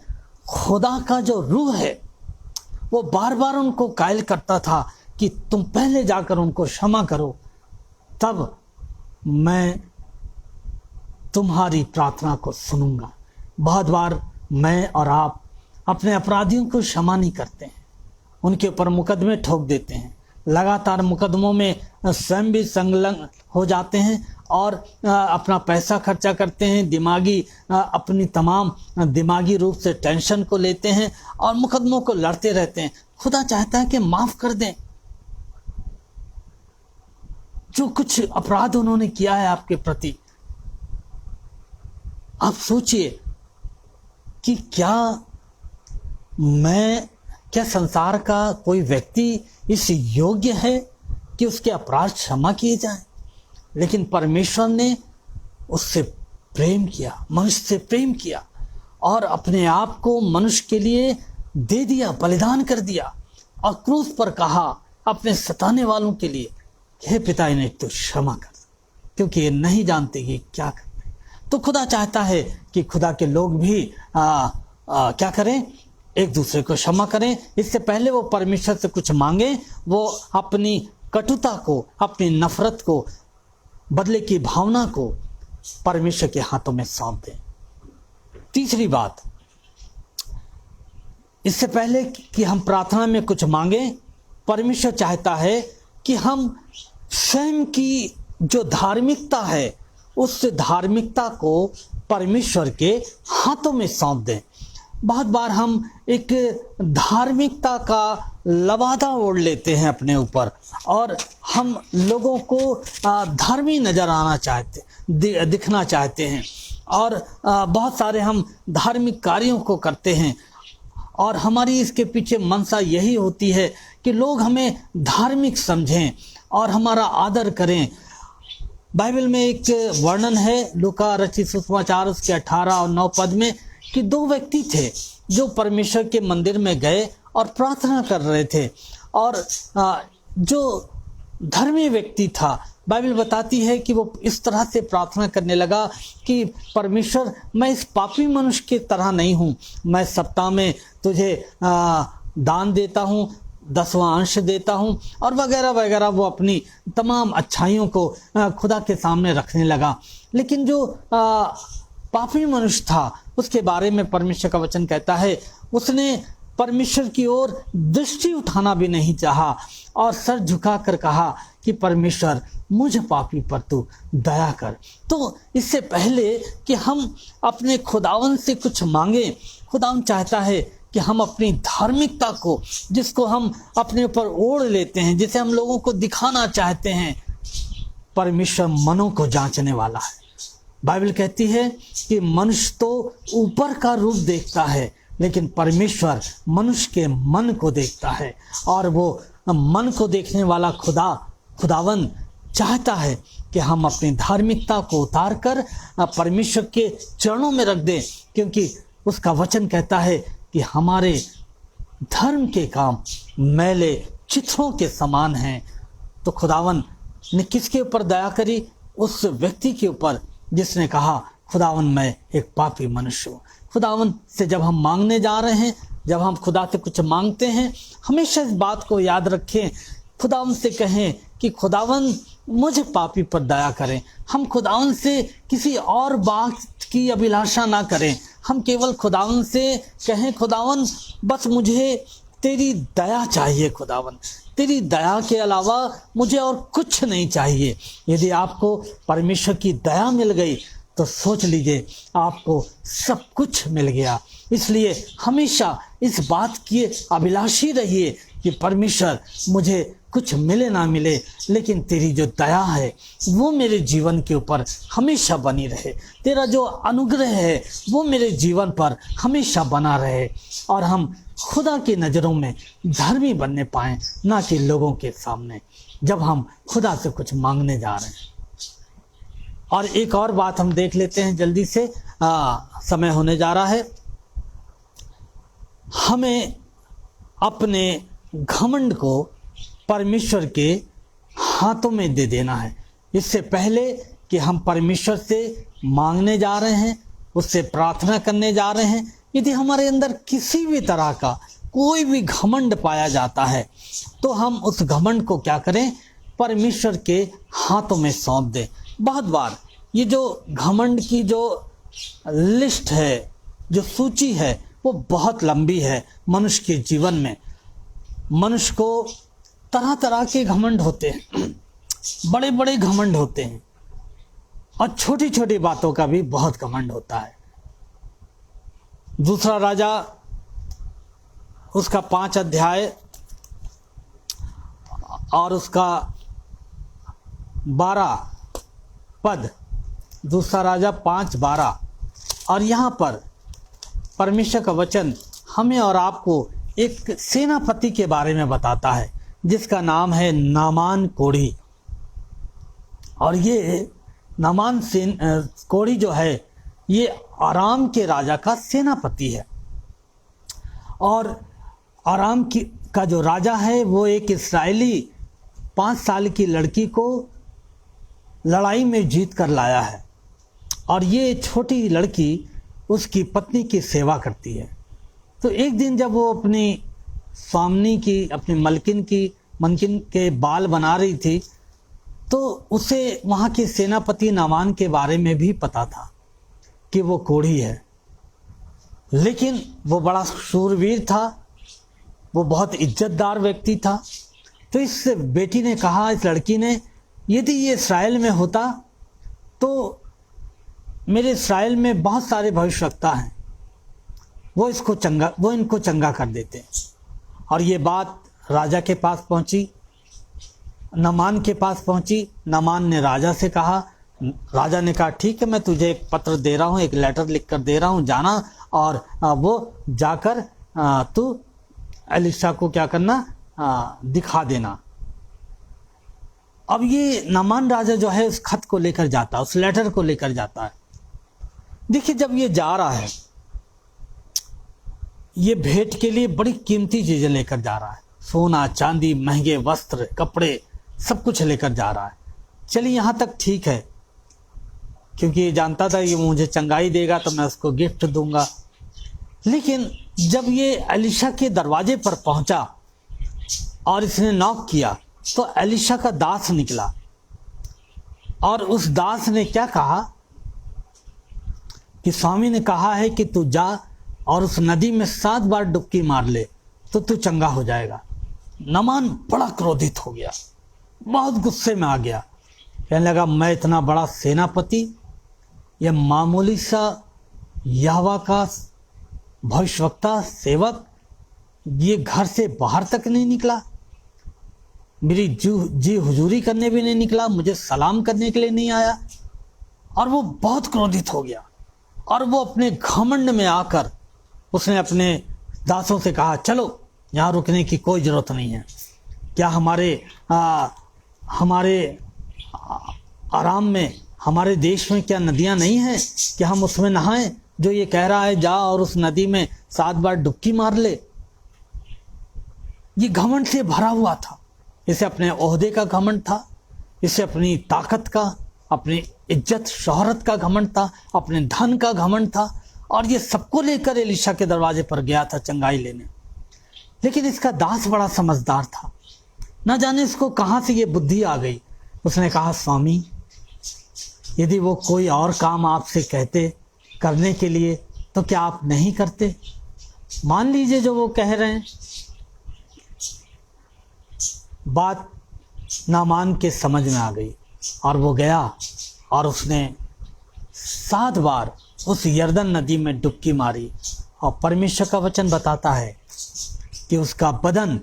खुदा का जो रूह है वो बार बार उनको कायल करता था कि तुम पहले जाकर उनको क्षमा करो, तब मैं तुम्हारी प्रार्थना को सुनूंगा। बहुत बार मैं और आप अपने अपराधियों को क्षमा नहीं करते हैं, उनके ऊपर मुकदमे ठोक देते हैं, लगातार मुकदमों में स्वयं भी संलग्न हो जाते हैं और अपना पैसा खर्चा करते हैं, अपनी तमाम दिमागी रूप से टेंशन को लेते हैं और मुकदमों को लड़ते रहते हैं। खुदा चाहता है कि माफ़ कर दें। जो कुछ अपराध उन्होंने किया है आपके प्रति, आप सोचिए कि क्या संसार का कोई व्यक्ति इस योग्य है कि उसके अपराध क्षमा किए जाएं? लेकिन परमेश्वर ने उससे प्रेम किया, मनुष्य से प्रेम किया और अपने आप को मनुष्य के लिए दे दिया, बलिदान कर दिया और क्रूस पर कहा अपने सताने वालों के लिए, हे पिता इन्हें तो क्षमा कर, क्योंकि ये नहीं जानते कि क्या करते। तो खुदा चाहता है कि खुदा के लोग भी क्या करें, एक दूसरे को क्षमा करें। इससे पहले वो परमेश्वर से कुछ मांगे, वो अपनी कटुता को, अपनी नफरत को, बदले की भावना को परमेश्वर के हाथों में सौंप दें। तीसरी बात, इससे पहले कि हम प्रार्थना में कुछ मांगे, परमेश्वर चाहता है कि हम स्वयं की जो धार्मिकता है उस धार्मिकता को परमेश्वर के हाथों में सौंप दें। बहुत बार हम एक धार्मिकता का लबादा ओढ़ लेते हैं अपने ऊपर और हम लोगों को धर्मी नजर आना चाहते, दिखना चाहते हैं और बहुत सारे हम धार्मिक कार्यों को करते हैं और हमारी इसके पीछे मंशा यही होती है कि लोग हमें धार्मिक समझें और हमारा आदर करें। बाइबल में एक वर्णन है, लूका रचित सुसमाचार उसके 18 और 9 पद में, कि 2 व्यक्ति थे जो परमेश्वर के मंदिर में गए और प्रार्थना कर रहे थे और जो धर्मी व्यक्ति था, बाइबल बताती है कि वो इस तरह से प्रार्थना करने लगा कि परमेश्वर, मैं इस पापी मनुष्य की तरह नहीं हूँ, मैं सप्ताह में तुझे दान देता हूँ, 10वां अंश देता हूँ और वगैरह वगैरह। वो अपनी तमाम अच्छाइयों को खुदा के सामने रखने लगा। लेकिन जो पापी मनुष्य था उसके बारे में परमेश्वर का वचन कहता है, उसने परमेश्वर की ओर दृष्टि उठाना भी नहीं चाहा और सर झुकाकर कहा कि परमेश्वर, मुझ पापी पर तू दया कर। तो इससे पहले कि हम अपने खुदावन से कुछ मांगे, खुदावन चाहता है कि हम अपनी धार्मिकता को, जिसको हम अपने ऊपर ओढ़ लेते हैं, जिसे हम लोगों को दिखाना चाहते हैं, परमेश्वर मनों को जांचने वाला है। बाइबल कहती है कि मनुष्य तो ऊपर का रूप देखता है, लेकिन परमेश्वर मनुष्य के मन को देखता है और वो मन को देखने वाला खुदावन चाहता है कि हम अपनी धार्मिकता को उतार कर परमेश्वर के चरणों में रख दें, क्योंकि उसका वचन कहता है कि हमारे धर्म के काम मैले चित्रों के समान हैं। तो खुदावन ने किसके ऊपर दया करी? उस व्यक्ति के ऊपर जिसने कहा, खुदावन मैं एक पापी मनुष्य हूँ। खुदावन से जब हम मांगने जा रहे हैं, जब हम खुदा से कुछ मांगते हैं, हमेशा इस बात को याद रखें, खुदावन से कहें कि खुदावन मुझे पापी पर दया करें। हम खुदावन से किसी और बात की अभिलाषा ना करें, हम केवल खुदावन से कहें, खुदावन बस मुझे तेरी दया चाहिए, खुदावन तेरी दया के अलावा मुझे और कुछ नहीं चाहिए। यदि आपको परमेश्वर की दया मिल गई तो सोच लीजिए आपको सब कुछ मिल गया। इसलिए हमेशा इस बात की अभिलाषी रहिए कि परमेश्वर मुझे कुछ मिले ना मिले, लेकिन तेरी जो दया है वो मेरे जीवन के ऊपर हमेशा बनी रहे, तेरा जो अनुग्रह है वो मेरे जीवन पर हमेशा बना रहे। और हम खुदा की नज़रों में धर्मी बनने पाएं, ना कि लोगों के सामने जब हम खुदा से कुछ मांगने जा रहे हैं। और एक और बात हम देख लेते हैं जल्दी से, समय होने जा रहा है। हमें अपने घमंड को परमेश्वर के हाथों में दे देना है। इससे पहले कि हम परमेश्वर से मांगने जा रहे हैं, उससे प्रार्थना करने जा रहे हैं, यदि हमारे अंदर किसी भी तरह का कोई भी घमंड पाया जाता है तो हम उस घमंड को क्या करें, परमेश्वर के हाथों में सौंप दें। बहुत बार ये जो घमंड की जो लिस्ट है, जो सूची है, वो बहुत लंबी है। मनुष्य के जीवन में मनुष्य को तरह तरह के घमंड होते हैं, बड़े बड़े घमंड होते हैं, और छोटी छोटी बातों का भी बहुत घमंड होता है। दूसरा राजा उसका 5 अध्याय और उसका 12 पद, दूसरा राजा 5:12, और यहाँ पर परमेश्वर का वचन हमें और आपको एक सेनापति के बारे में बताता है जिसका नाम है नामान कोढ़ी। और ये नामान कोढ़ी जो है ये आराम के राजा का सेनापति है। और आराम का जो राजा है वो एक इस्राएली 5 साल की लड़की को लड़ाई में जीत कर लाया है। और ये छोटी लड़की उसकी पत्नी की सेवा करती है। तो एक दिन जब वो अपनी स्वामिनी की, अपनी मलकिन के बाल बना रही थी, तो उसे वहाँ के सेनापति नामान के बारे में भी पता था कि वो कोढ़ी है। लेकिन वो बड़ा शूरवीर था, वो बहुत इज्जतदार व्यक्ति था। तो इस बेटी ने कहा, इस लड़की ने, यदि ये इस्राएल में होता तो मेरे इस्राएल में बहुत सारे भविष्यवक्ता हैं, वो इनको चंगा कर देते। और ये बात राजा के पास पहुंची, नामान के पास पहुंची। नामान ने राजा से कहा, राजा ने कहा ठीक है, मैं तुझे एक पत्र दे रहा हूँ, एक लेटर लिख कर दे रहा हूँ, जाना और वो जाकर तू एलिशा को क्या करना, दिखा देना। अब ये नामान राजा जो है उस खत को लेकर जाता है, उस लेटर को लेकर जाता है। देखिए जब ये जा रहा है, ये भेंट के लिए बड़ी कीमती चीजें लेकर जा रहा है, सोना चांदी, महंगे वस्त्र, कपड़े, सब कुछ लेकर जा रहा है। चलिए यहाँ तक ठीक है, क्योंकि ये जानता था कि मुझे चंगाई देगा तो मैं उसको गिफ्ट दूंगा। लेकिन जब ये एलिशा के दरवाजे पर पहुंचा और इसने नॉक किया तो एलिशा का दास निकला, और उस दास ने क्या कहा कि स्वामी ने कहा है कि तू जा और उस नदी में 7 बार डुबकी मार ले तो तू चंगा हो जाएगा। नामान बड़ा क्रोधित हो गया, बहुत गुस्से में आ गया। कहने लगा, मैं इतना बड़ा सेनापति, यह मामूली सा यहोवा का भविष्यवक्ता सेवक, ये घर से बाहर तक नहीं निकला, मेरी जी हुजूरी करने भी नहीं निकला, मुझे सलाम करने के लिए नहीं आया। और वो बहुत क्रोधित हो गया, और वो अपने घमंड में आकर उसने अपने दासों से कहा, चलो यहाँ रुकने की कोई ज़रूरत नहीं है। क्या हमारे आराम में, हमारे देश में क्या नदियाँ नहीं हैं कि हम उसमें नहाएं? जो ये कह रहा है जा और उस नदी में 7 बार डुबकी मार ले। ये घमंड से भरा हुआ था। इसे अपने ओहदे का घमंड था, इसे अपनी ताकत का, अपनी इज्जत शोहरत का घमंड था, अपने धन का घमंड था, और ये सबको लेकर एलिशा के दरवाजे पर गया था चंगाई लेने। लेकिन इसका दास बड़ा समझदार था, न जाने इसको कहाँ से ये बुद्धि आ गई। उसने कहा, स्वामी यदि वो कोई और काम आपसे कहते करने के लिए तो क्या आप नहीं करते? मान लीजिए जो वो कह रहे हैं। बात नामान के समझ में आ गई और वो गया और उसने 7 बार उस यरदन नदी में डुबकी मारी। और परमेश्वर का वचन बताता है कि उसका बदन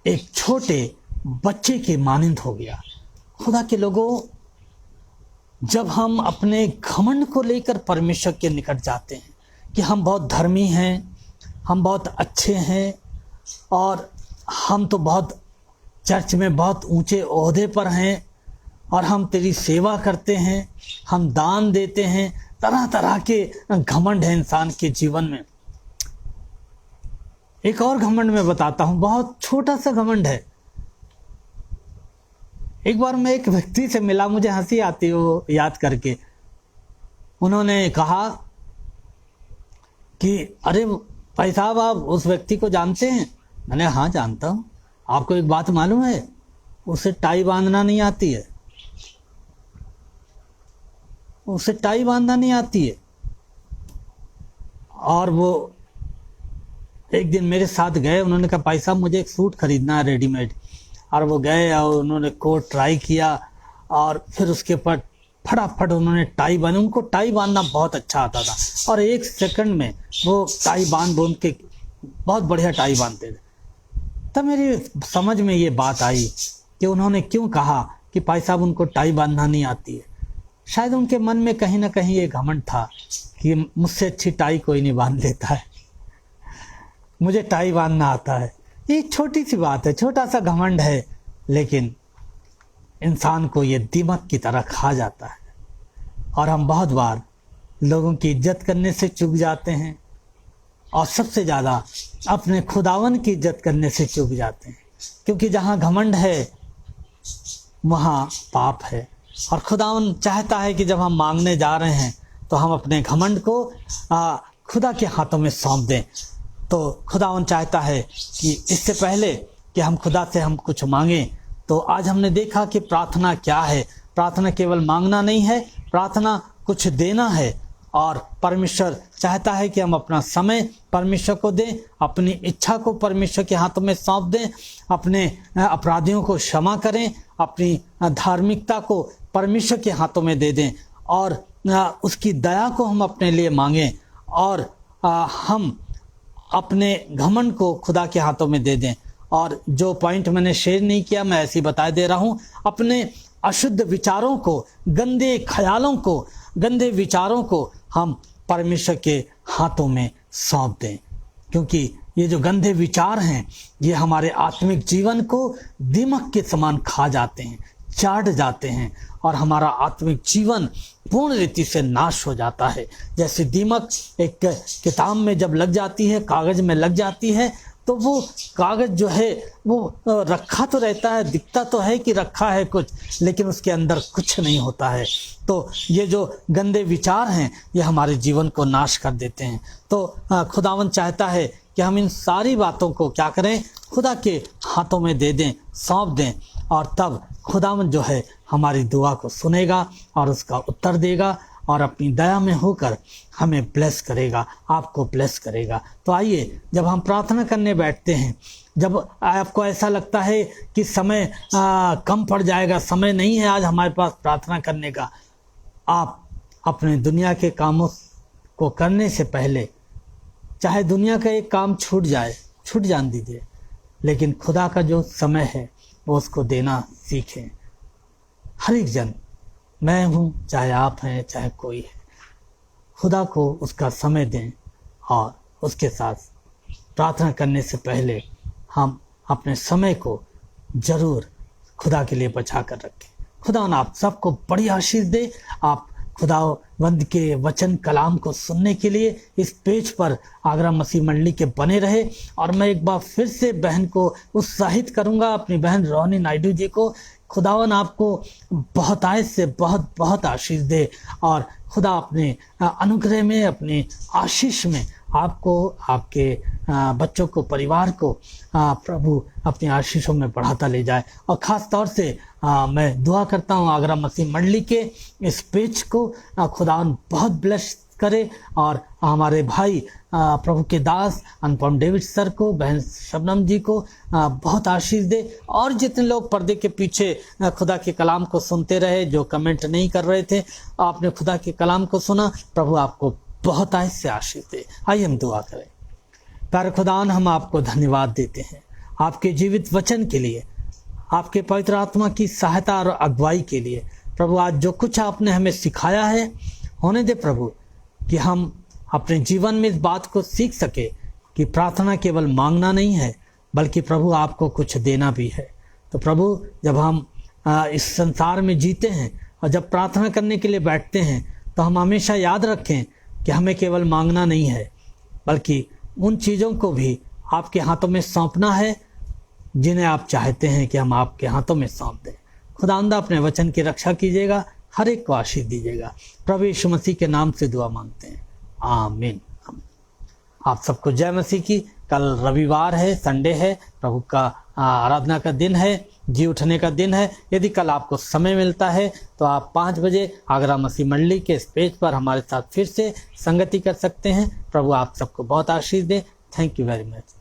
एक छोटे बच्चे के मानिंद हो गया। खुदा के लोगों, जब हम अपने घमंड को लेकर परमेश्वर के निकट जाते हैं कि हम बहुत धर्मी हैं, हम बहुत अच्छे हैं और हम तो बहुत चर्च में बहुत ऊंचे ओहदे पर हैं और हम तेरी सेवा करते हैं, हम दान देते हैं। तरह तरह के घमंड है इंसान के जीवन में। एक और घमंड मैं बताता हूँ, बहुत छोटा सा घमंड है। एक बार मैं एक व्यक्ति से मिला, मुझे हंसी आती है वो याद करके। उन्होंने कहा कि अरे भाई साहब, आप उस व्यक्ति को जानते हैं? मैंने हाँ जानता हूँ। आपको एक बात मालूम है, उसे टाई बांधना नहीं आती है, उसे टाई बांधना नहीं आती है। और वो एक दिन मेरे साथ गए, उन्होंने कहा भाई साहब मुझे एक सूट खरीदना है रेडीमेड। और वो गए और उन्होंने कोट ट्राई किया और फिर उसके ऊपर फटाफट उन्होंने टाई बांधी। उनको टाई बांधना बहुत अच्छा आता था और 1 सेकंड में वो टाई बांध के बहुत बढ़िया टाई बांधते थे। तब मेरी समझ में ये बात आई कि उन्होंने क्यों कहा कि भाई साहब उनको टाई बांधना नहीं आती है। शायद उनके मन में कहीं ना कहीं ये घमंड था कि मुझसे अच्छी टाई कोई नहीं बांध लेता है, मुझे टाई बांधना आता है। ये छोटी सी बात है, छोटा सा घमंड है, लेकिन इंसान को ये दीमक की तरह खा जाता है। और हम बहुत बार लोगों की इज्जत करने से चूक जाते हैं और सबसे ज़्यादा अपने खुदावन की इज्जत करने से चूक जाते हैं, क्योंकि जहाँ घमंड है वहाँ पाप है। और खुदावन चाहता है कि जब हम मांगने जा रहे हैं तो हम अपने घमंड को खुदा के हाथों में सौंप दें। तो खुदावन चाहता है कि इससे पहले कि हम खुदा से हम कुछ मांगें, तो आज हमने देखा कि प्रार्थना क्या है। प्रार्थना केवल मांगना नहीं है, प्रार्थना कुछ देना है। और परमेश्वर चाहता है कि हम अपना समय परमेश्वर को दें, अपनी इच्छा को परमेश्वर के हाथों में सौंप दें, अपने अपराधियों को क्षमा करें, अपनी धार्मिकता को परमेश्वर के हाथों में दे दें और उसकी दया को हम अपने लिए मांगें और हम अपने घमंड को खुदा के हाथों में दे दें। और जो पॉइंट मैंने शेयर नहीं किया मैं ऐसे ही बता दे रहा हूँ, अपने अशुद्ध विचारों को, गंदे ख्यालों को, गंदे विचारों को हम परमेश्वर के हाथों में सौंप दें, क्योंकि ये जो गंदे विचार हैं ये हमारे आत्मिक जीवन को दीमक के समान खा जाते हैं, चाट जाते हैं और हमारा आत्मिक जीवन पूर्ण रीति से नाश हो जाता है। जैसे दीमक एक किताब में जब लग जाती है, कागज में लग जाती है, तो वो कागज जो है वो रखा तो रहता है, दिखता तो है कि रखा है कुछ, लेकिन उसके अंदर कुछ नहीं होता है। तो ये जो गंदे विचार हैं ये हमारे जीवन को नाश कर देते हैं। तो खुदावन चाहता है कि हम इन सारी बातों को क्या करें, खुदा के हाथों में दे दें, सौंप दें, और तब खुदावन जो है हमारी दुआ को सुनेगा और उसका उत्तर देगा और अपनी दया में होकर हमें ब्लेस करेगा, आपको ब्लेस करेगा। तो आइए, जब हम प्रार्थना करने बैठते हैं, जब आपको ऐसा लगता है कि समय कम पड़ जाएगा, समय नहीं है आज हमारे पास प्रार्थना करने का, आप अपने दुनिया के कामों को करने से पहले, चाहे दुनिया का एक काम छूट जाए, छूट जान दीजिए, लेकिन खुदा का जो समय है वो उसको देना सीखें। हर एक जन, मैं हूँ, चाहे आप हैं, चाहे कोई है, खुदा को उसका समय दें और उसके साथ प्रार्थना करने से पहले हम अपने समय को जरूर खुदा के लिए बचा कर रखें। खुदा आप सबको बड़ी आशीष दे। आप खुदावंद के वचन कलाम को सुनने के लिए इस पेज पर आगरा मसीह मंडली के बने रहे। और मैं एक बार फिर से बहन को उत्साहित करूंगा, अपनी बहन रोहनी नायडू जी को, खुदावन आपको बहुत आयत से बहुत बहुत आशीष दे और खुदा अपने अनुग्रह में, अपने आशीष में आपको, आपके बच्चों को, परिवार को प्रभु अपनी आशीषों में बढ़ाता ले जाए। और ख़ास तौर से मैं दुआ करता हूँ आगरा मसीह मंडली के इस पेज को खुदावन बहुत ब्लेस करे और हमारे भाई प्रभु के दास अनुपम डेविड सर को, बहन शबनम जी को बहुत आशीष दे। और जितने लोग पर्दे के पीछे खुदा के कलाम को सुनते रहे, जो कमेंट नहीं कर रहे थे, आपने खुदा के कलाम को सुना, प्रभु आपको बहुत आयत से आशीष दे। आइए हम दुआ करें। प्यारे खुदावन, हम आपको धन्यवाद देते हैं आपके जीवित वचन के लिए, आपके पवित्र आत्मा की सहायता और अगुवाई के लिए। प्रभु आज जो कुछ आपने हमें सिखाया है, होने दे प्रभु कि हम अपने जीवन में इस बात को सीख सके कि प्रार्थना केवल मांगना नहीं है, बल्कि प्रभु आपको कुछ देना भी है। तो प्रभु, जब हम इस संसार में जीते हैं और जब प्रार्थना करने के लिए बैठते हैं, तो हम हमेशा याद रखें कि हमें केवल मांगना नहीं है, बल्कि उन चीज़ों को भी आपके हाथों में सौंपना है जिन्हें आप चाहते हैं कि हम आपके हाथों में सौंप दें। खुदावंद अपने वचन की रक्षा कीजिएगा, हर एक को आशीष दीजिएगा। प्रभु यीशु मसीह के नाम से दुआ मांगते हैं, आमीन। आप सबको जय मसीह की। कल रविवार है, संडे है, प्रभु का आराधना का दिन है, जी उठने का दिन है। यदि कल आपको समय मिलता है तो आप 5 बजे आगरा मसीह मंडली के इस पेज पर हमारे साथ फिर से संगति कर सकते हैं। प्रभु आप सबको बहुत आशीष दे। Thank you very much.